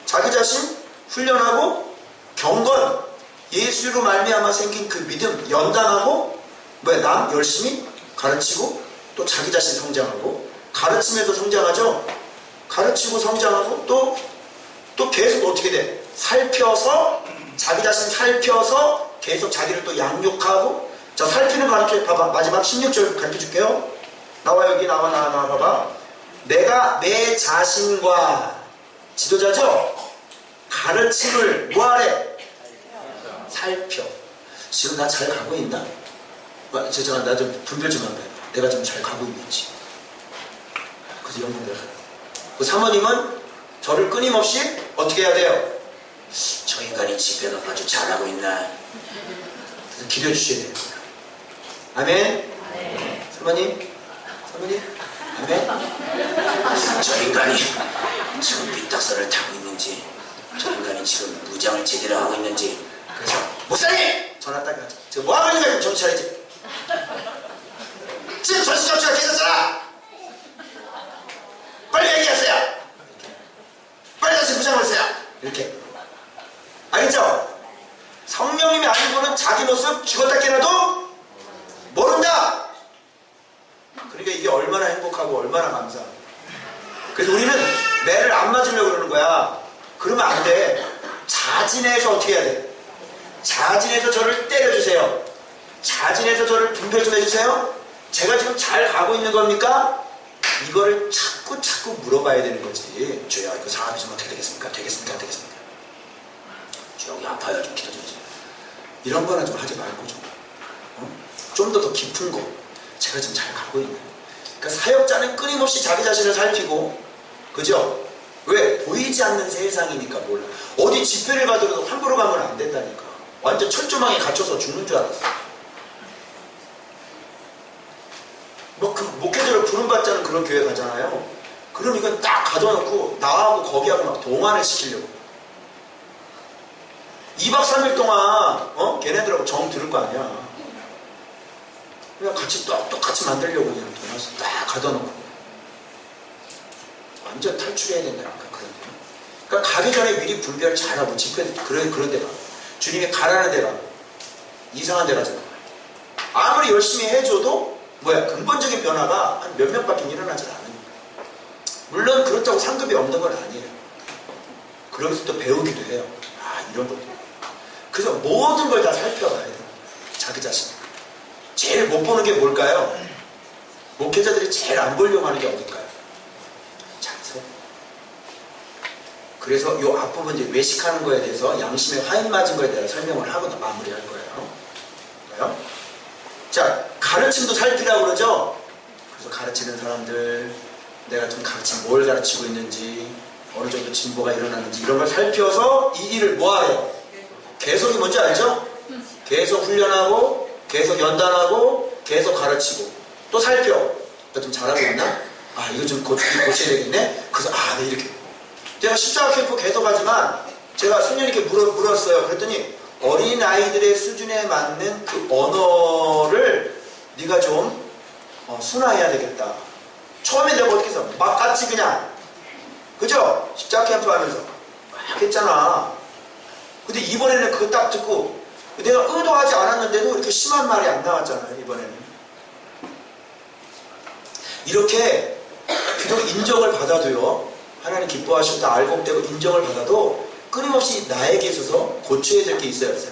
자기 자신 훈련하고 경건, 예수로 말미암아 생긴 그 믿음, 연단하고 남 열심히 가르치고 또 자기 자신 성장하고 가르침에도 성장하죠. 가르치고 성장하고 또 계속 어떻게 돼? 살펴서 자기 자신 살펴서 계속 자기를 또 양육하고. 자, 살피는 가르쳐 봐봐. 마지막 16절 가르쳐 줄게요. 나와 여기 나와 봐봐. 내가 내 자신과 지도자죠? 가르침을 뭐하래? 살펴. 지금 나 잘 가고 있나? 죄송합니다. 나 좀 분별 좀 한번 해봐. 내가 좀 잘 가고 있는지. 그래서 이런 분들. 그 사모님은 저를 끊임없이 어떻게 해야 돼요? 저 인간이 집회는 아주 잘하고 있나? 그래서 기려주셔야 돼요. 아멘? 사모님? 아멘? 저 인간이 지금 삐딱선을 타고 있는지, 저 인간이 지금 무장을 제대로 하고 있는지. 그래서 목사님! 전화 딱 가자. 지금 뭐하고 있는 거야? 정신 차리지. 지금 전시접시가 계셨잖아. 빨리 얘기하세요. 빨리 다시 무장을 하세요. 이렇게. 알겠죠? 성령님이 아니고는 자기 모습 죽었다 깨나도 모른다. 그러니까 이게 얼마나 행복하고 얼마나 감사하고. 그래서 우리는 매를 안 맞으려고 그러는 거야. 그러면 안 돼. 자진해서 어떻게 해야 돼? 자진해서 저를 때려주세요. 자진해서 저를 분별 좀 해주세요. 제가 지금 잘 가고 있는 겁니까? 이거를 자꾸 물어봐야 되는 거지. 주여, 이거 사업이 좀 어떻게 되겠습니까? 되겠습니까? 주여, 여기 아파요. 좀 기도 좀 해주세요. 이런 거는 좀 하지 말고 좀 더 깊은 거. 제가 지금 잘 가고 있는. 그러니까 사역자는 끊임없이 자기 자신을 살피고, 그죠? 왜? 보이지 않는 세상이니까 몰라. 어디 집회를 가더라도 함부로 가면 안 된다니까. 완전 철조망에 갇혀서 죽는 줄 알았어. 그 목회자를 부름받자는 그런 교회 가잖아요. 그럼 이건 딱 가둬놓고 나하고 거기하고 막 동안을 시키려고. 2박 3일 동안 걔네들하고 정 들을 거 아니야. 그냥 같이 똑같이 만들려고 그냥 동안에서 딱 가둬놓고. 완전 탈출해야 된다니까. 그런 데. 그러니까 가기 전에 미리 분별 잘하고 집회 그런 데 가. 주님이 가라는 데 가고 이상한 데 가지 마. 아무리 열심히 해줘도 근본적인 변화가 한 몇 명밖에 일어나지 않는 거예요. 물론 그렇다고 상급이 없는 건 아니에요. 그러면서 또 배우기도 해요. 이런 것도. 그래서 모든 걸 다 살펴봐야 돼요. 자기 자신. 제일 못 보는 게 뭘까요? 목회자들이 제일 안 보려고 하는 게 어딜까요? 자기서. 그래서 이 앞부분 이제 외식하는 거에 대해서 양심에 화인 맞은 거에 대해서 설명을 하고 마무리할 거예요. 자, 가르침도 살피라고 그러죠? 그래서 가르치는 사람들, 내가 좀 뭘 가르치고 있는지, 어느 정도 진보가 일어나는지, 이런 걸 살펴서 이 일을 뭐 하래요? 계속이 뭔지 알죠? 계속 훈련하고, 계속 연단하고, 계속 가르치고, 또 살펴. 너 좀 잘하고 있나? 이거 좀 고쳐야 되겠네? 그래서, 네, 이렇게. 제가 십자가 캠프 계속 하지만, 제가 손님에게 물었어요. 그랬더니, 어린아이들의 수준에 맞는 그 언어를 네가 좀 순화해야 되겠다. 처음에 내가 어떻게 해서 막같이 그냥, 그죠? 십자가 캠프 하면서 막 했잖아. 근데 이번에는 그거 딱 듣고 내가 의도하지 않았는데도 이렇게 심한 말이 안 나왔잖아요. 이번에는 이렇게 비록 인정을 받아도요, 하나님 기뻐하신다 알곡되고 인정을 받아도 끊임없이 나에게 있어서 고쳐야 될 게 있어야 돼요.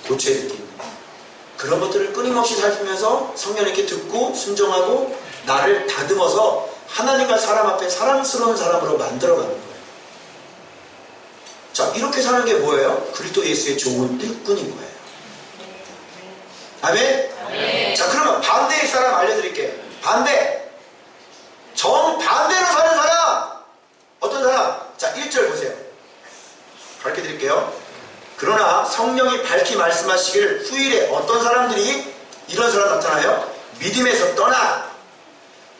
고쳐야 될 게 있는 거예요. 그런 것들을 끊임없이 살피면서 성령님께 듣고 순종하고 나를 다듬어서 하나님과 사람 앞에 사랑스러운 사람으로 만들어가는 거예요. 자, 이렇게 사는 게 뭐예요? 그리스도 예수의 좋은 일꾼인 거예요. 아멘? 아멘. 자, 그러면 반대의 사람 알려드릴게요. 반대. 정반대로 사는 사람. 어떤 사람? 자, 1절 보세요. 가르쳐 드릴게요. 그러나 성령이 밝히 말씀하시길 후일에 어떤 사람들이 이런 사람 나타나요? 믿음에서 떠나.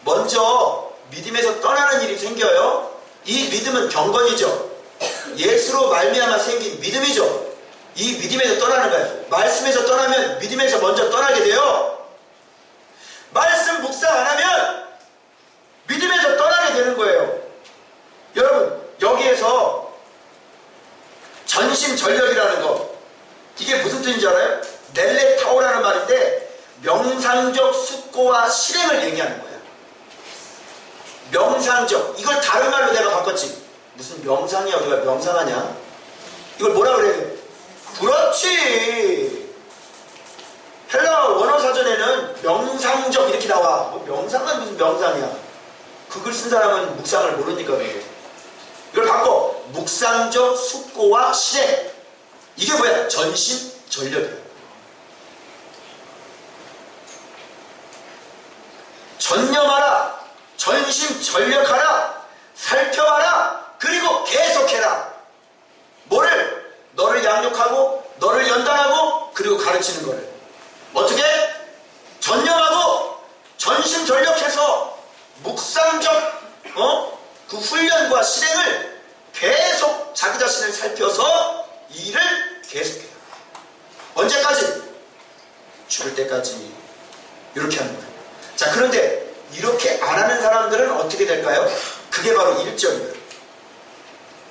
먼저 믿음에서 떠나는 일이 생겨요. 이 믿음은 경건이죠. 예수로 말미암아 생긴 믿음이죠. 이 믿음에서 떠나는 거예요. 말씀에서 떠나면 믿음에서 먼저 떠나게 돼요. 말씀 묵상 안 하면 믿음에서 떠나게 되는 거예요. 여러분, 여기에서 전심전력이라는 거, 말인데 명상적 숙고와 실행을 얘기하는 거야. 명상적. 이걸 다른 말로 내가 바꿨지. 무슨 명상이야. 우리가 명상하냐? 이걸 뭐라 그래야 돼? 그렇지. 헬라 원어 사전에는 명상적 이렇게 나와. 뭐 명상은 무슨 명상이야. 그 글 쓴 사람은 묵상을 모르니까 그래. 이걸 바꿔. 묵상적 숙고와 실행. 이게 뭐야? 전심전력이야. 전념하라. 전심전력하라. 살펴봐라. 그리고 계속해라. 뭐를? 너를 양육하고 너를 연단하고 그리고 가르치는 거를. 어떻게? 전념하고 전심전력해서 묵상적 그 훈련과 실행을 계속 자기 자신을 살펴서 일을 계속해요. 언제까지? 죽을 때까지. 이렇게 하는 거예요. 자, 그런데 이렇게 안 하는 사람들은 어떻게 될까요? 그게 바로 1절이에요.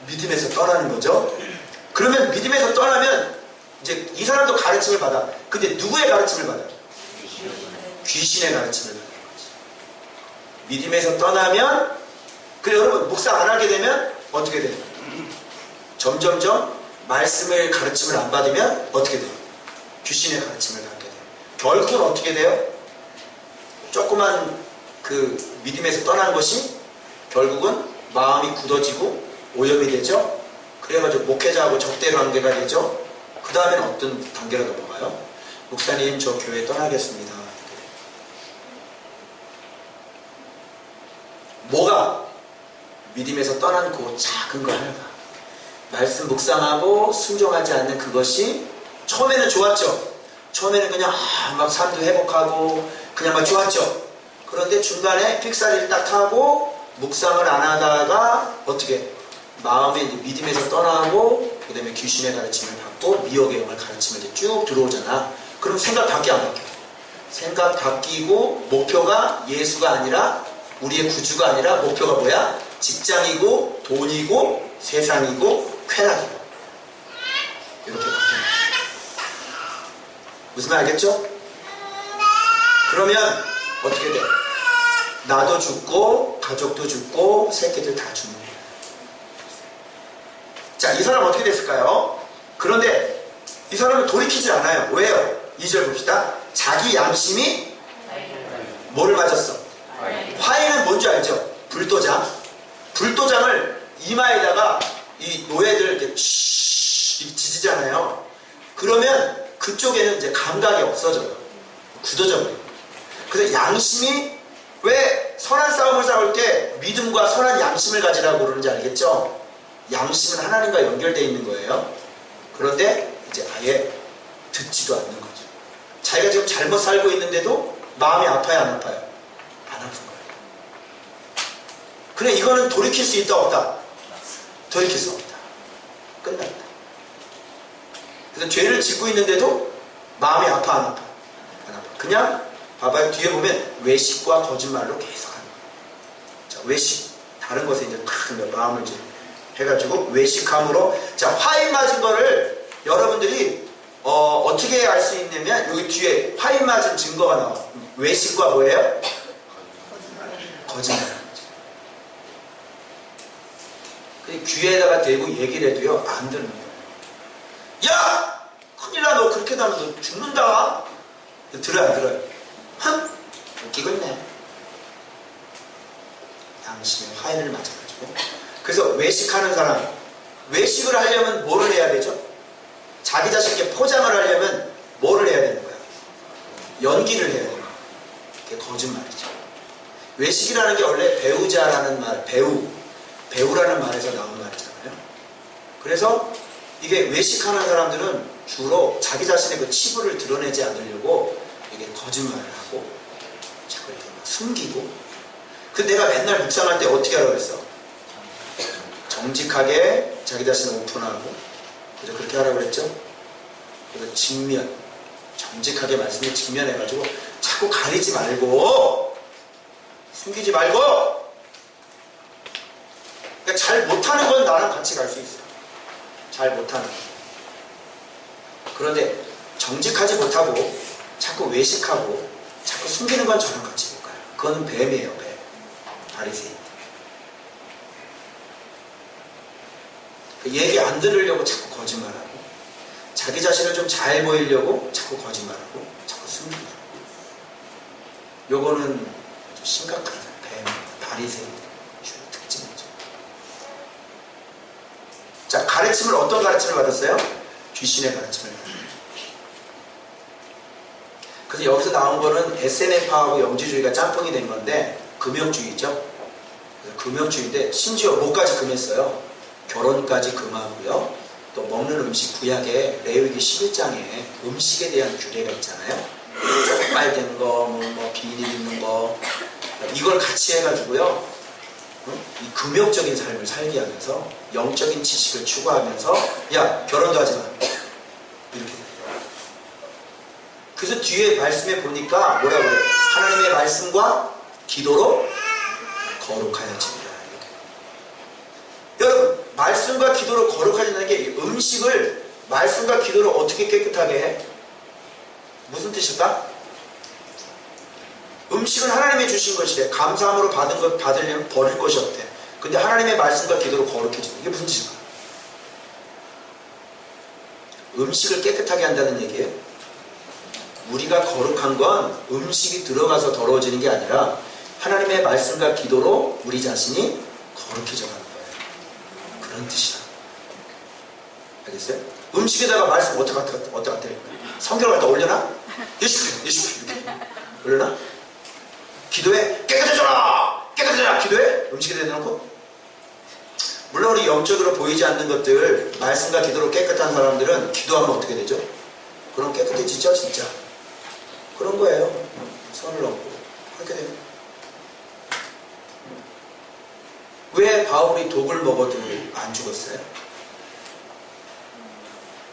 믿음에서 떠나는 거죠. 그러면 믿음에서 떠나면 이제 이 사람도 가르침을 받아. 근데 누구의 가르침을 받아요? 귀신의 가르침을 받는 거지. 믿음에서 떠나면, 그래 여러분 묵상 안 하게 되면 어떻게 돼요? 점점점 말씀을 가르침을 안 받으면 어떻게 돼요? 귀신의 가르침을 받게 돼요. 결국은 어떻게 돼요? 조그만 그 믿음에서 떠난 것이 결국은 마음이 굳어지고 오염이 되죠. 그래가지고 목회자하고 적대 관계가 되죠. 그 다음에는 어떤 단계로 넘어가요? 목사님 저 교회 떠나겠습니다. 뭐가? 믿음에서 떠난 그 작은 거 하나가 말씀 묵상하고 순종하지 않는 그것이 처음에는 좋았죠. 처음에는 그냥 막 삶도 회복하고 그냥 막 좋았죠. 그런데 중간에 픽사리를 딱 하고 묵상을 안 하다가 어떻게 마음의 믿음에서 떠나고 그 다음에 귀신의 가르침을 받고 미혹의 영을 가르침을 이제 쭉 들어오잖아. 그럼 생각 바뀌어 안 바뀌어? 생각 바뀌고 목표가 예수가 아니라 우리의 구주가 아니라 목표가 뭐야? 직장이고 돈이고 세상이고 쾌락이고 이렇게 바뀌는 거야. 무슨 말 알겠죠? 그러면 어떻게 돼? 나도 죽고 가족도 죽고 새끼들 다 죽는 거야. 자, 이 사람 어떻게 됐을까요? 그런데 이 사람은 돌이키지 않아요. 왜요? 2절 봅시다. 자기 양심이 뭐를 맞았어? 화해는 뭔지 알죠? 불도장. 불도장을 이마에다가 이 노예들 이렇게 지지잖아요. 그러면 그쪽에는 이제 감각이 없어져요. 굳어져 버려요. 그래서 양심이 왜 선한 싸움을 싸울 때 믿음과 선한 양심을 가지라고 그러는지 알겠죠? 양심은 하나님과 연결되어 있는 거예요. 그런데 이제 아예 듣지도 않는 거죠. 자기가 지금 잘못 살고 있는데도 마음이 아파요, 안 아파요? 안 아픈 거예요. 그래, 이거는 돌이킬 수 있다, 없다? 돌이킬 수 없다. 끝났다. 그래서 죄를 짓고 있는데도 마음이 아파, 안 아파? 안 아파. 그냥 봐봐요. 뒤에 보면 외식과 거짓말로 계속 하는 거예요. 자, 외식. 다른 것에 이제 탁 마음을 이제 해가지고 외식함으로. 자, 화인 맞은 거를 여러분들이 어떻게 알 수 있냐면 여기 뒤에 화인 맞은 증거가 나와. 외식과 뭐예요? 거짓말. 귀에다가 대고 얘기를 해도요 안 듣는 거예요. 야! 큰일 나. 너 그렇게 하면 너 죽는다. 들어요 안 들어요? 흥! 웃기고 있네. 양심의 화인을 맞아가지고. 그래서 외식하는 사람, 외식을 하려면 뭐를 해야 되죠? 자기 자신께 포장을 하려면 뭐를 해야 되는 거야? 연기를 해야 되는 거야. 그게 거짓말이죠. 외식이라는 게 원래 배우자라는 말, 배우라는 말에서 나온 말이잖아요. 그래서 이게 외식하는 사람들은 주로 자기 자신의 그 치부를 드러내지 않으려고 이게 거짓말을 하고 자꾸 이렇게 숨기고. 근데 내가 맨날 묵상할 때 어떻게 하라고 했어? 정직하게 자기 자신을 오픈하고, 그죠? 그렇게 하라고 그랬죠? 그래서 직면, 정직하게 말씀을 직면해가지고 자꾸 가리지 말고 숨기지 말고. 그러니까 잘 못하는 건 나랑 같이 갈 수 있어. 잘 못하는 거. 그런데 정직하지 못하고 자꾸 외식하고 자꾸 숨기는 건 저랑 같이 못 가요. 그거는 뱀이에요, 뱀. 바리새인. 얘기 안 들으려고 자꾸 거짓말하고, 자기 자신을 좀 잘 보이려고 자꾸 거짓말하고 자꾸 숨기고. 요거는 아주 심각한 뱀, 바리새인 주요 특징이죠. 자, 가르침을 어떤 가르침을 받았어요? 귀신의 가르침을 받았어요. 그래서 여기서 나온 거는 SNF하고 영지주의가 짬뽕이 된 건데, 금욕주의죠. 금욕주의인데 심지어 뭐까지 금했어요? 결혼까지 금하고요. 또 먹는 음식, 구약에 레위기 11장에 음식에 대한 규례가 있잖아요. 쪽발된 거, 뭐 비닐 있는 거, 이걸 같이 해가지고요. 이 금욕적인 삶을 살게 하면서 영적인 지식을 추구하면서 야, 결혼도 하지 마. 이렇게. 그래서 뒤에 말씀에 보니까 뭐라고 그래요? 하나님의 말씀과 기도로 거룩하여지리라. 여러분, 말씀과 기도로 거룩하진다는 게 음식을 말씀과 기도로 어떻게 깨끗하게 해? 무슨 뜻일까? 음식은 하나님이 주신 것이래. 감사함으로 받은 것 받으려면 버릴 것이 없대. 근데 하나님의 말씀과 기도로 거룩해지는 이게 무슨 뜻일까? 음식을 깨끗하게 한다는 얘기예요. 우리가 거룩한 건 음식이 들어가서 더러워지는 게 아니라 하나님의 말씀과 기도로 우리 자신이 거룩해져 가는 거예요. 그런 뜻이야. 알겠어요? 음식에다가 말씀 어떻게 갖다 성경을 갖다 올려놔? 예수님 이렇게 올려놔? 기도에 깨끗해져라! 깨끗해져라! 기도에 음식에 대놓고? 물론 우리 영적으로 보이지 않는 것들, 말씀과 기도로 깨끗한 사람들은 기도하면 어떻게 되죠? 그럼 깨끗해지죠, 진짜. 그런 거예요. 선을 넘고 그렇게 됩니다. 왜 바울이 독을 먹어도 안 죽었어요?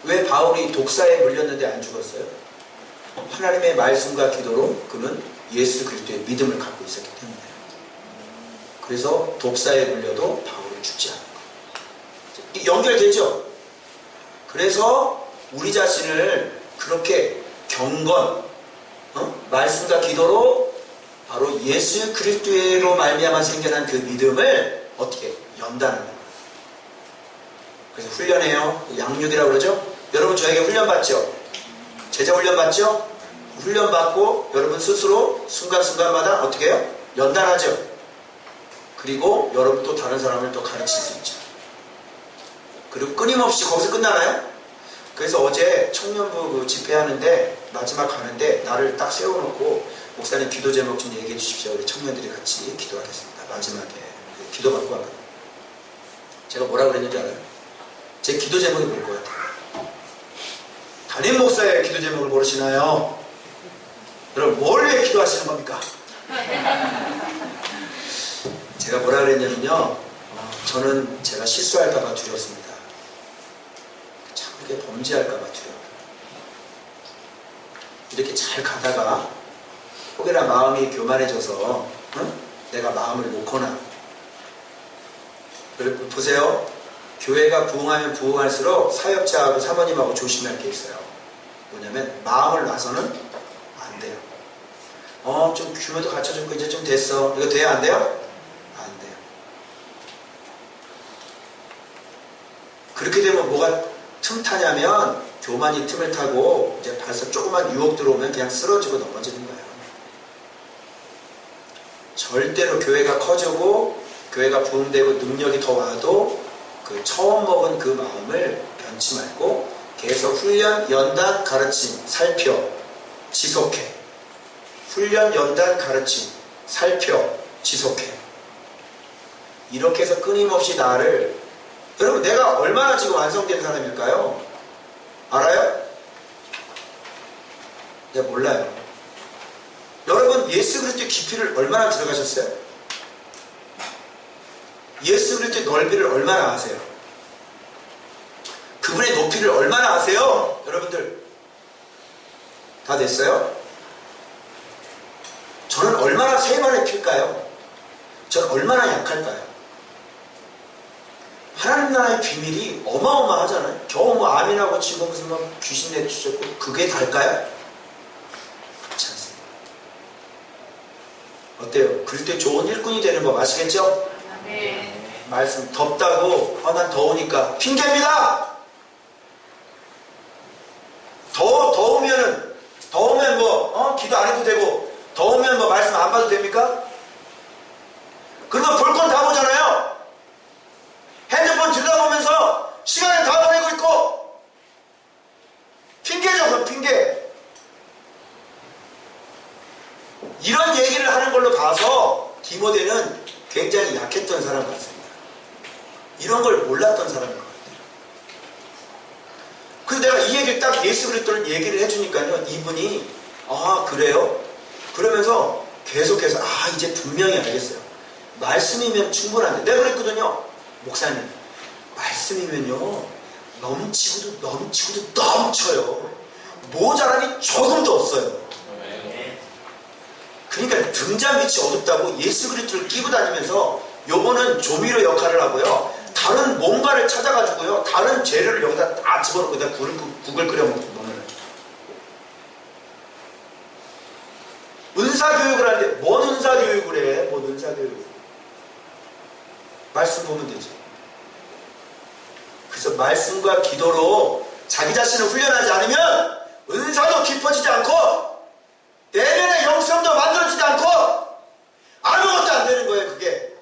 왜 바울이 독사에 물렸는데 안 죽었어요? 하나님의 말씀과 기도로 그는 예수 그리스도의 믿음을 갖고 있었기 때문에. 그래서 독사에 물려도 바울은 죽지 않은 거예요. 연결되죠? 그래서 우리 자신을 그렇게 경건, 말씀과 기도로 바로 예수 그리스도로 말미암아 생겨난 그 믿음을 어떻게 연다는 거예요. 그래서 훈련해요. 양육이라고 그러죠. 여러분 저에게 훈련 받죠? 제자 훈련 받죠? 훈련 받고 여러분 스스로 순간순간마다 어떻게 해요? 연단하죠. 그리고 여러분 또 다른 사람을 또 가르칠 수 있죠. 그리고 끊임없이 거기서 끝나나요? 그래서 어제 청년부 집회하는데 마지막 가는데 나를 딱 세워놓고 목사님 기도 제목 좀 얘기해 주십시오. 우리 청년들이 같이 기도하겠습니다. 마지막에 기도 받고 가거든요. 제가 뭐라고 그랬는지 알아요? 제 기도 제목이 뭘 것 같아요? 담임 목사의 기도 제목을 모르시나요? 여러분 뭘 위해 기도하시는 겁니까? 제가 뭐라 그랬냐면요, 저는 제가 실수할까봐 두렵습니다. 자꾸 범죄할까봐 두려워요. 이렇게 잘 가다가 혹여나 마음이 교만해져서 내가 마음을 놓거나. 여러분 보세요. 교회가 부흥하면 부흥할수록 사역자하고 사모님하고 조심할 게 있어요. 뭐냐면 마음을 놔서는 안 돼요. 좀 규모도 갖춰졌고 이제 좀 됐어. 이거 돼야 안 돼요? 안 돼요. 그렇게 되면 뭐가 틈타냐면 교만이 틈을 타고 이제 발서 조그만 유혹 들어오면 그냥 쓰러지고 넘어지는 거예요. 절대로 교회가 커지고 교회가 부흥되고 능력이 더 와도 그 처음 먹은 그 마음을 변치 말고 계속 훈련, 연단, 가르침, 살펴, 지속해. 훈련, 연단, 가르침, 살펴, 지속해. 이렇게 해서 끊임없이 나를, 여러분 내가 얼마나 지금 완성된 사람일까요? 알아요? 내가 몰라요. 여러분 예수 그리스도의 깊이를 얼마나 들어가셨어요? 예수 그리스도의 넓이를 얼마나 아세요? 그분의 높이를 얼마나 아세요? 여러분들 다 됐어요? 저는 얼마나 세만에 필까요? 저는 얼마나 약할까요? 하나님 나라의 비밀이 어마어마하잖아요. 겨우 뭐 암이라고 치고 무슨 뭐 귀신 내쫓고 그게 달까요? 어때요? 그리스도의 좋은 일꾼이 되는 법 아시겠죠? 말씀 덥다고 난 더우니까 핑계입니다. 더우면 뭐 기도 안 해도 되고 더우면 뭐 말씀 안 봐도 됩니까? 그러면 볼 건 다 보잖아요. 핸드폰 들여다보면서 시간을 다 보내고 있고 핑계죠. 그럼 핑계. 이런 얘기를 하는 걸로 봐서 디모데는 굉장히 약했던 사람 같습니다. 이런 걸 몰랐던 사람인 것 같아요. 그래서 내가 이 얘기를 딱 예수 그리스도를 얘기를 해주니까요, 이분이 그래요? 그러면서 계속해서 이제 분명히 알겠어요. 말씀이면 충분한데, 내가 그랬거든요. 목사님, 말씀이면요 넘치고도 넘쳐요. 모자람이 조금도 없어요. 그러니까 등잔 밑이 어둡다고 예수 그리스도를 끼고 다니면서 요거는 조미료 역할을 하고요, 다른 뭔가를 찾아가지고요, 다른 재료를 여기다 다 집어넣고 그냥 국을 끓여 먹는. 은사교육을 하는데 뭔 은사교육을 해? 뭔 은사교육? 말씀 보면 되지. 그래서 말씀과 기도로 자기 자신을 훈련하지 않으면 은사도 깊어지지 않고 내면의 영성도 만들어지지 않고 아무것도 안 되는 거예요. 그게.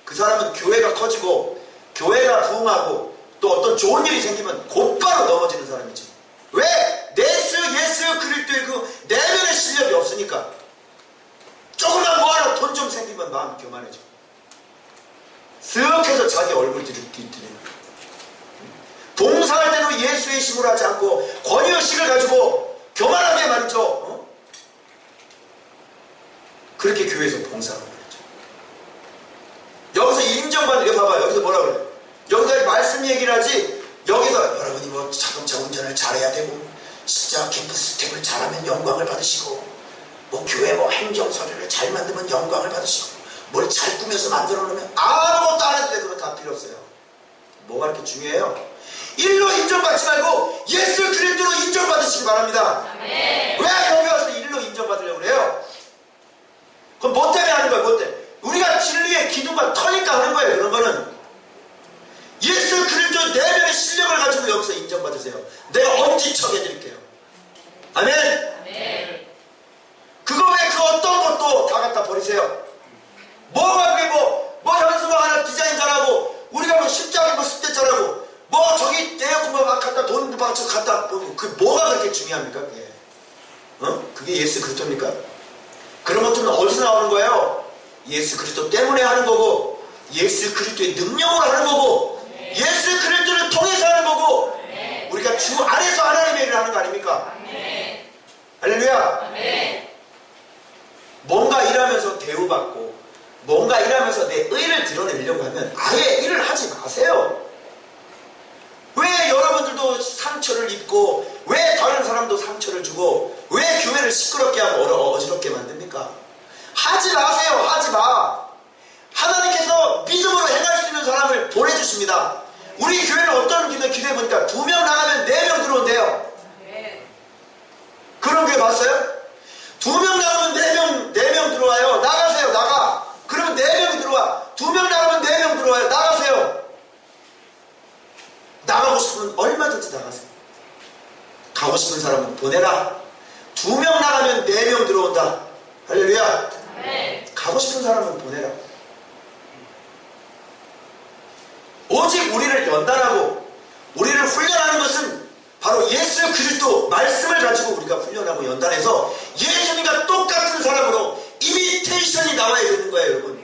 그 사람은 교회가 커지고 교회가 부흥하고 또 어떤 좋은 일이 생기면 곧바로 넘어지는 사람이지. 왜? 예수 그리스도의 그 내면의 실력이 없으니까. 조금만 뭐하러 돈 좀 생기면 마음이 교만해져. 쓱 해서 자기 얼굴 뒤트리는 거야. 봉사할 때도 예수의 힘으로 하지 않고 권위의식을 가지고 교만하게 말이죠. 그렇게 교회에서 봉사하는 거죠. 여기서 인정받는, 이거 봐봐요. 여기서 뭐라 그래요? 여기서 말씀 얘기를 하지, 여기서 여러분이 뭐 자동차 운전을 잘해야 되고 십자가 기프 스텝을 잘하면 영광을 받으시고 뭐 교회 뭐 행정서류를 잘 만들면 영광을 받으시고 뭘 잘 꾸며서 만들어 놓으면 아무것도 안 해도 돼. 그거 다 필요 없어요. 뭐가 이렇게 중요해요? 일로 인정받지 말고 예수 그리스도로 인정받으시기 바랍니다. 왜 여기 와서 일로 인정받으려고 그래요? 그럼 뭐 때문에 하는 거예요? 뭐 때문에? 우리가 진리의 기둥과 터니까 하는 거예요. 그런 거는 예수 그리스도 내면의 실력을 가지고 여기서 인정받으세요. 내가 엄지척 해드릴게요. 아멘. 그거 왜 그 어떤 것도 다 갖다 버리세요? 뭐가 그게 뭐 현수막 하나 디자인 잘하고 우리가 뭐 십자가 뭐 습대 잘하고 뭐 저기 에어컨 막 갖다 돈 박쳐 갖다 그 뭐가 그렇게 중요합니까? 그게 그게 예수 그리스도입니까? 그런 것들은 어디서 나오는 거예요? 예수 그리스도 때문에 하는 거고 예수 그리스도의 능력으로 하는 거고 예수 그리스도를 통해서 하는 거고 우리가 주 안에서 하나님의 일을 하는 거 아닙니까? 할렐루야. 뭔가 일하면서 대우받고 뭔가 일하면서 내 의를 드러내려고 하면 아예 일을 하지 마세요. 왜 여러분들도 상처를 입고 왜 다른 사람도 상처를 주고 왜 교회를 시끄럽게 하고 어지럽게 만듭니까? 하지 마세요. 하지 마. 하나님께서 믿음으로 행할 수 있는 사람을 보내주십니다. 우리 교회는 어떤 기도해 보니까 2명 나가면 4명 들어온대요. 그런 교회 봤어요? 2명 나가면 4명 들어와요. 나가세요. 나가. 그러면 4명이 들어와. 2명 나가면 4명 들어와요. 나가세요. 나가고 싶으면 얼마든지 나가세요. 가고 싶은 사람은 보내라. 2명 나가면 4명 들어온다. 할렐루야. 가고 싶은 사람은 보내라. 오직 우리를 연단하고 우리를 훈련하는 것은 바로 예수 그리스도 말씀을 가지고 우리가 훈련하고 연단해서 예수님과 똑같은 사람으로 이미테이션이 나와야 되는 거예요, 여러분.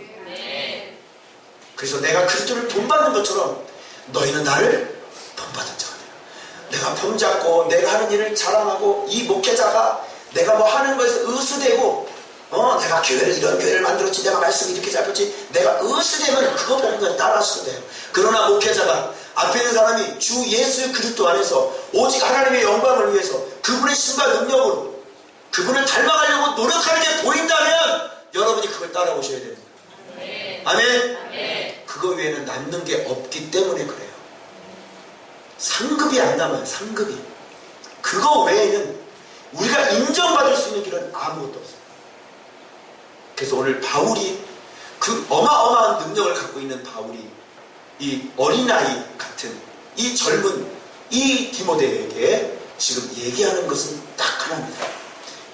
그래서 내가 그리스도를 본받는 것처럼 너희는 나를 본받은 자가 되라. 내가 본잡고 내가 하는 일을 자랑하고 이 목회자가 내가 뭐 하는 것에서 의수되고 내가 교회를 이런 교회를 만들었지 내가 말씀을 이렇게 잡혔지 내가 의수되면 그거 보는 건 따라하셔도 돼요. 그러나 목회자가 앞에 있는 사람이 주 예수 그리스도 안에서 오직 하나님의 영광을 위해서 그분의 신과 능력으로 그분을 닮아가려고 노력하는 게 보인다면 여러분이 그걸 따라오셔야 됩니다. 아멘. 그거 외에는 남는 게 없기 때문에 그래요. 상급이 안 남아요. 상급이. 그거 외에는 우리가 인정받을 수 있는 길은 아무것도 없어요. 그래서 오늘 바울이 그 어마어마한 능력을 갖고 있는 바울이 이 어린아이 같은 이 젊은 이 디모데에게 지금 얘기하는 것은 딱 하나입니다.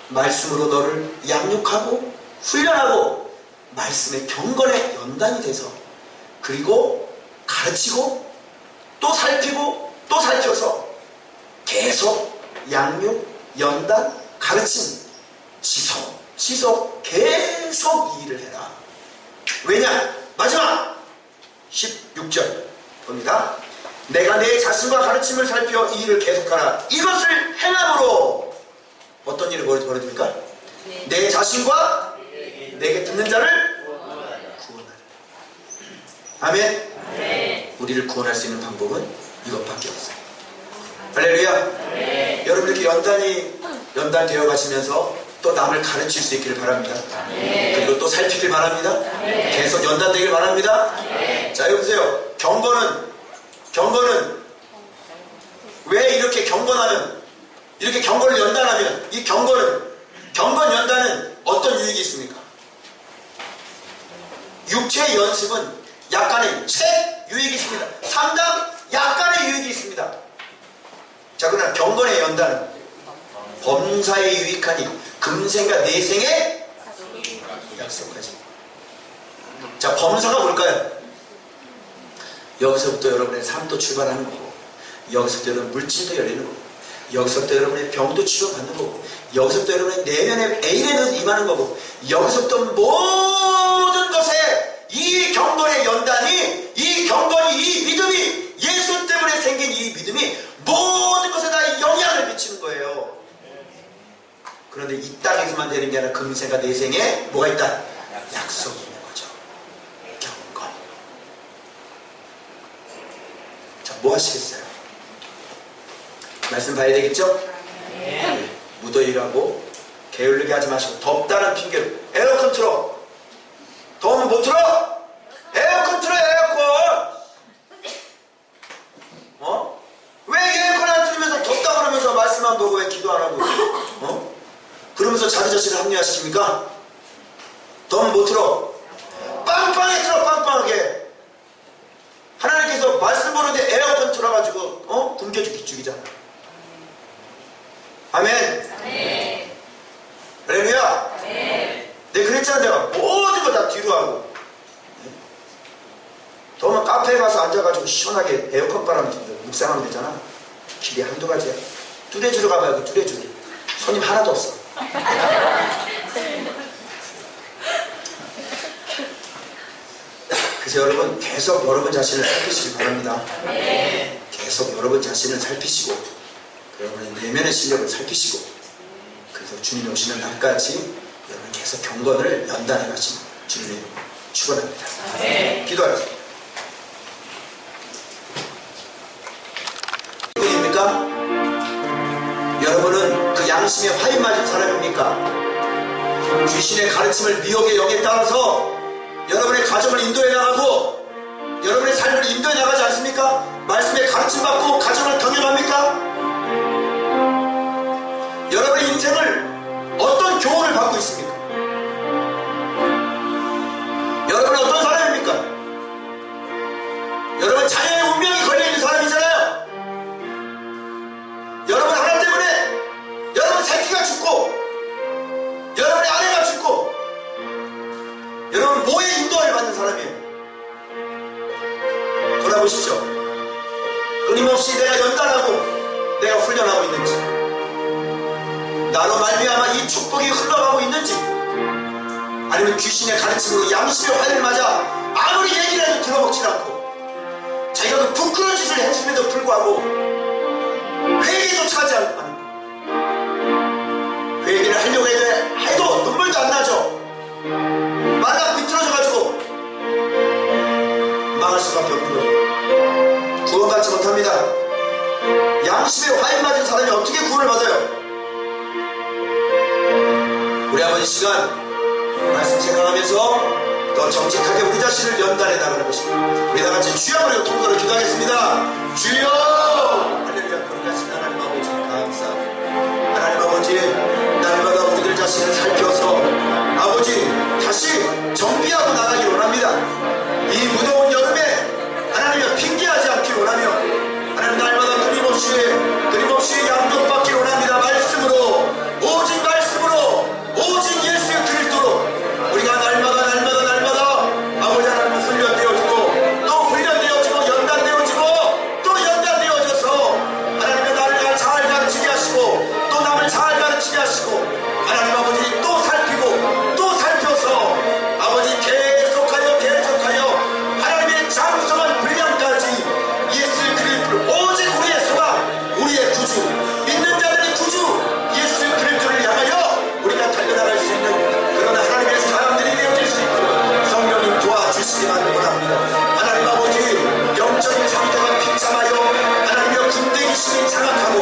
말씀으로 너를 양육하고 훈련하고 말씀의 경건에 연단이 돼서 그리고 가르치고 또 살피고 또 살펴서 계속 양육, 연단, 가르침, 지속 계속 이 일을 해라. 왜냐? 마지막 16절 봅니다. 내가 내 자신과 가르침을 살펴 이 일을 계속하라. 이것을 행함으로 어떤 일을 벌어집니까? 내 자신과 내게 듣는 자를 구원하라. 아멘. 우리를 구원할 수 있는 방법은 이것밖에 없어요. 할렐루야. 여러분 이렇게 연단되어 가시면서 또 남을 가르칠 수 있기를 바랍니다. 그리고 또 살피길 바랍니다. 계속 연단되길 바랍니다. 자, 여보세요. 경건은 왜 이렇게 경건하면, 이렇게 경건을 연단하면, 이 경건 연단은 어떤 유익이 있습니까? 육체의 연습은 약간의 유익이 있습니다. 상당 약간의 유익이 있습니다. 자, 그러나 경건의 연단은 범사에 유익하니 금생과 내생에 약속하지. 자, 범사가 뭘까요? 여기서부터 여러분의 삶도 출발하는 거고, 여기서부터 여러분 물질도 열리는 거고, 여기서부터 여러분의 병도 치료받는 거고, 여기서부터 여러분의 내면의 A에는 임하는 거고, 여기서부터 모든 것에 이 경건의 연단이, 이 경건이, 이 믿음이, 예수 때문에 생긴 이 믿음이 모든 것에 다 영향을 미치는 거예요. 그런데 이 땅에서만 되는 게 아니라 금생과 내생에 뭐가 있다? 약속이 있는 거죠. 경건. 자, 뭐 하시겠어요? 말씀 봐야 되겠죠? 무더위라고 게을르게 하지 마시고, 덥다는 핑계로 에어컨 틀어. 더우면 못 틀어? 에어컨 틀어, 에어컨. 왜 에어컨 안 틀면서 덥다 그러면서 말씀 안 보고 왜 기도 안 하고 그러면서 자기 자신을 합리화시킵니까? 더우면 못 틀어. 빵빵하게 틀어, 빵빵하게. 하나님께서 말씀 보는데 에어컨 틀어가지고 굶겨죽이잖아. 아멘. 할렐루야. 내가 그랬잖아. 내가 모든 거 다 뒤로 하고, 더우면 카페에 가서 앉아가지고 시원하게 에어컨 바람 묵상하면 되잖아. 길이 한두 가지야. 뚜레쥬르 가봐요. 뚜레쥬르 손님 하나도 없어. 그래서 여러분 계속 여러분 자신을 살피시기 바랍니다. 계속 여러분 자신을 살피시고, 여러분의 내면의 실력을 살피시고, 그래서 주님이 오시는 날까지 여러분 계속 경건을 연단해 가시는 주님의 축원합니다. 기도하겠습니다. 누구입니까? 여러분은 그 양심에 화인 맞은 사람입니까? 귀신의 가르침을 미혹의 영에 따라서 여러분의 가정을 인도해 나가고 여러분의 삶을 인도해 나가지 않습니까? 말씀에 가르침 받고 가정을 경영합니까? 여러분의 인생을 어떤 교훈을 받고 있습니까? 여러분은 어떤 사람입니까? 여러분 자녀의 운명이 걸려있는 사람이잖아요. 여러분 하나 때문에 여러분 새끼가 죽고 여러분의 아내가 죽고 여러분 뭐에 인도를 받는 사람이에요. 돌아보십시오. 끊임없이 내가 연단하고 내가 훈련하고 있는지, 나로 말미암아 이 축복이 흘러가고 있는지, 아니면 귀신의 가르침으로 양심의 화를 맞아 아무리 얘기를 해도 들어먹지 않고 자기가 그 부끄러운 짓을 해줌에도 불구하고 회개조차 하지 않고 회개를 하려고 해도 눈물도 안 나죠. 말라 비틀어져가지고 망할 수밖에 없는 거예요. 구원받지 못합니다. 양심에 화인 맞은 사람이 어떻게 구원을 받아요? 우리 아버지 시간 말씀 생각하면서 더 정직하게 우리 자신을 연단해 나가는 것입니다. 우리 다같이 주여 버리고 통로로 기도하겠습니다. 주여! 할렐루야. 거룩하신 하나님 아버지 감사합니다. 하나님 아버지, 날마다 우리들 자신을 살펴서 아버지 다시 정비하고 나가기 원합니다. 이 무더운 여름에 하나님을 핑계하지 않기 원하며 하나님 날마다 끊임없이 양육받기 원합니다. 말씀으로, 오직 말씀으로, 오직 예수 그리스도로 우리가 날마다 아버지 하나님 훈련되어지고 또 훈련되어지고 연단되어지고 또 연단되어져서 하나님의 나를 잘 가르치게 하시고 또 남을 잘 가르치게 하시고 하나님 아버지 또 살피고 또 살펴서 아버지 계속하여 하나님의 장성한 분량까지 예수 그리스도 오직 우리의 소망, 우리의 구주, 믿는 자들의 구주 예수 그리스도를 향하여 우리가 달려나갈 수 있는 그런 하나님의 사람들이 되어질 수 있도록 성령님 도와주시기만 원합니다. 하나님 아버지 영적인 상태가 비참하여 하나님의 군대기심이 장악하고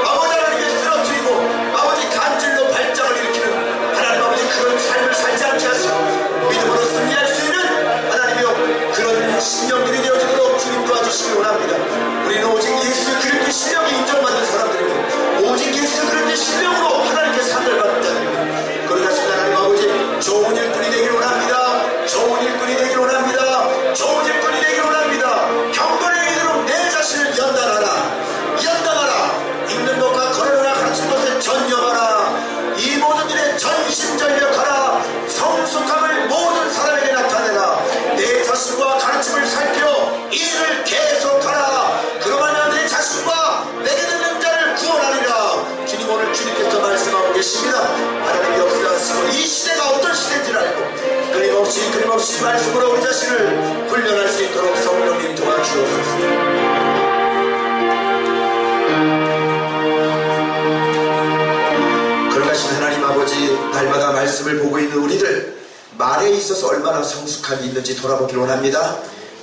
아버지 하나님의 쓰러뜨리고 아버지 간질로 발작을 일으키는 하나님 아버지 그런 삶을 살지 않게 하시고 믿음으로 승리할 수 있는 하나님의 그런 신령들이 되어지도록 주님 도와주시기 원합니다. 우리는 오직 예수 그리스도의 신령이 인정받는 사람들이고 오직 예수 그리스도의 신령으로 하나님께 상을 받는 자들입니다. 거룩하신 하나님 아버지 좋은 일꾼이 되길 원합니다. 좋은 일꾼이 되길 원합니다. 좋은 일꾼이 되길 원합니다. 경건에 이르도록 내 자신을 연단하라. 읽는 것과 걸어라 가르치는 것에 전념하라. 이 모든 일에 전심전력하라. 성숙함을 모든 사람에게 나타내라. 내 자신과 가르침을 살펴 이 일을 계속하라. 그러면 내 자신과 내게 듣는 자를 구원하리라. 주님 오늘 주님께서 말씀하고 계십니다. 하나님 역사하시고 이 시대가 어떤 시대인지를 알고 끊임없이 말씀으로 우리 자신을 훈련할 수 있도록 성령님 도와주옵소서. 거룩하신 하나님 아버지 날마다 말씀을 보고 있는 우리들 말에 있어서 얼마나 성숙함이 있는지 돌아보길 원합니다.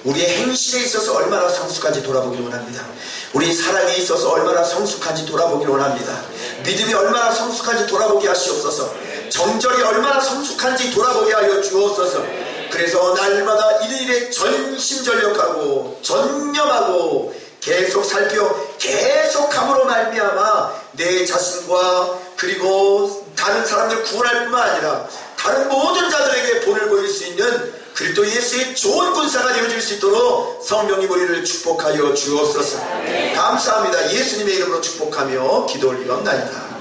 우리의 행실에 있어서 얼마나 성숙한지 돌아보길 원합니다. 우리 사랑에 있어서 얼마나 성숙한지 돌아보길 원합니다. 믿음이 얼마나 성숙한지 돌아보게 하시옵소서. 정절이 얼마나 성숙한지 돌아보게 하여 주옵소서. 그래서 날마다 일일에 전심전력하고 전념하고 계속 살펴 계속함으로 말미암아 내 자신과 그리고 다른 사람들 구원할 뿐만 아니라 다른 모든 자들에게 본을 보일 수 있는 그리스도 예수의 좋은 군사가 되어질 수 있도록 성령님 우리를 축복하여 주옵소서. 감사합니다. 예수님의 이름으로 축복하며 기도 올리옵나이다.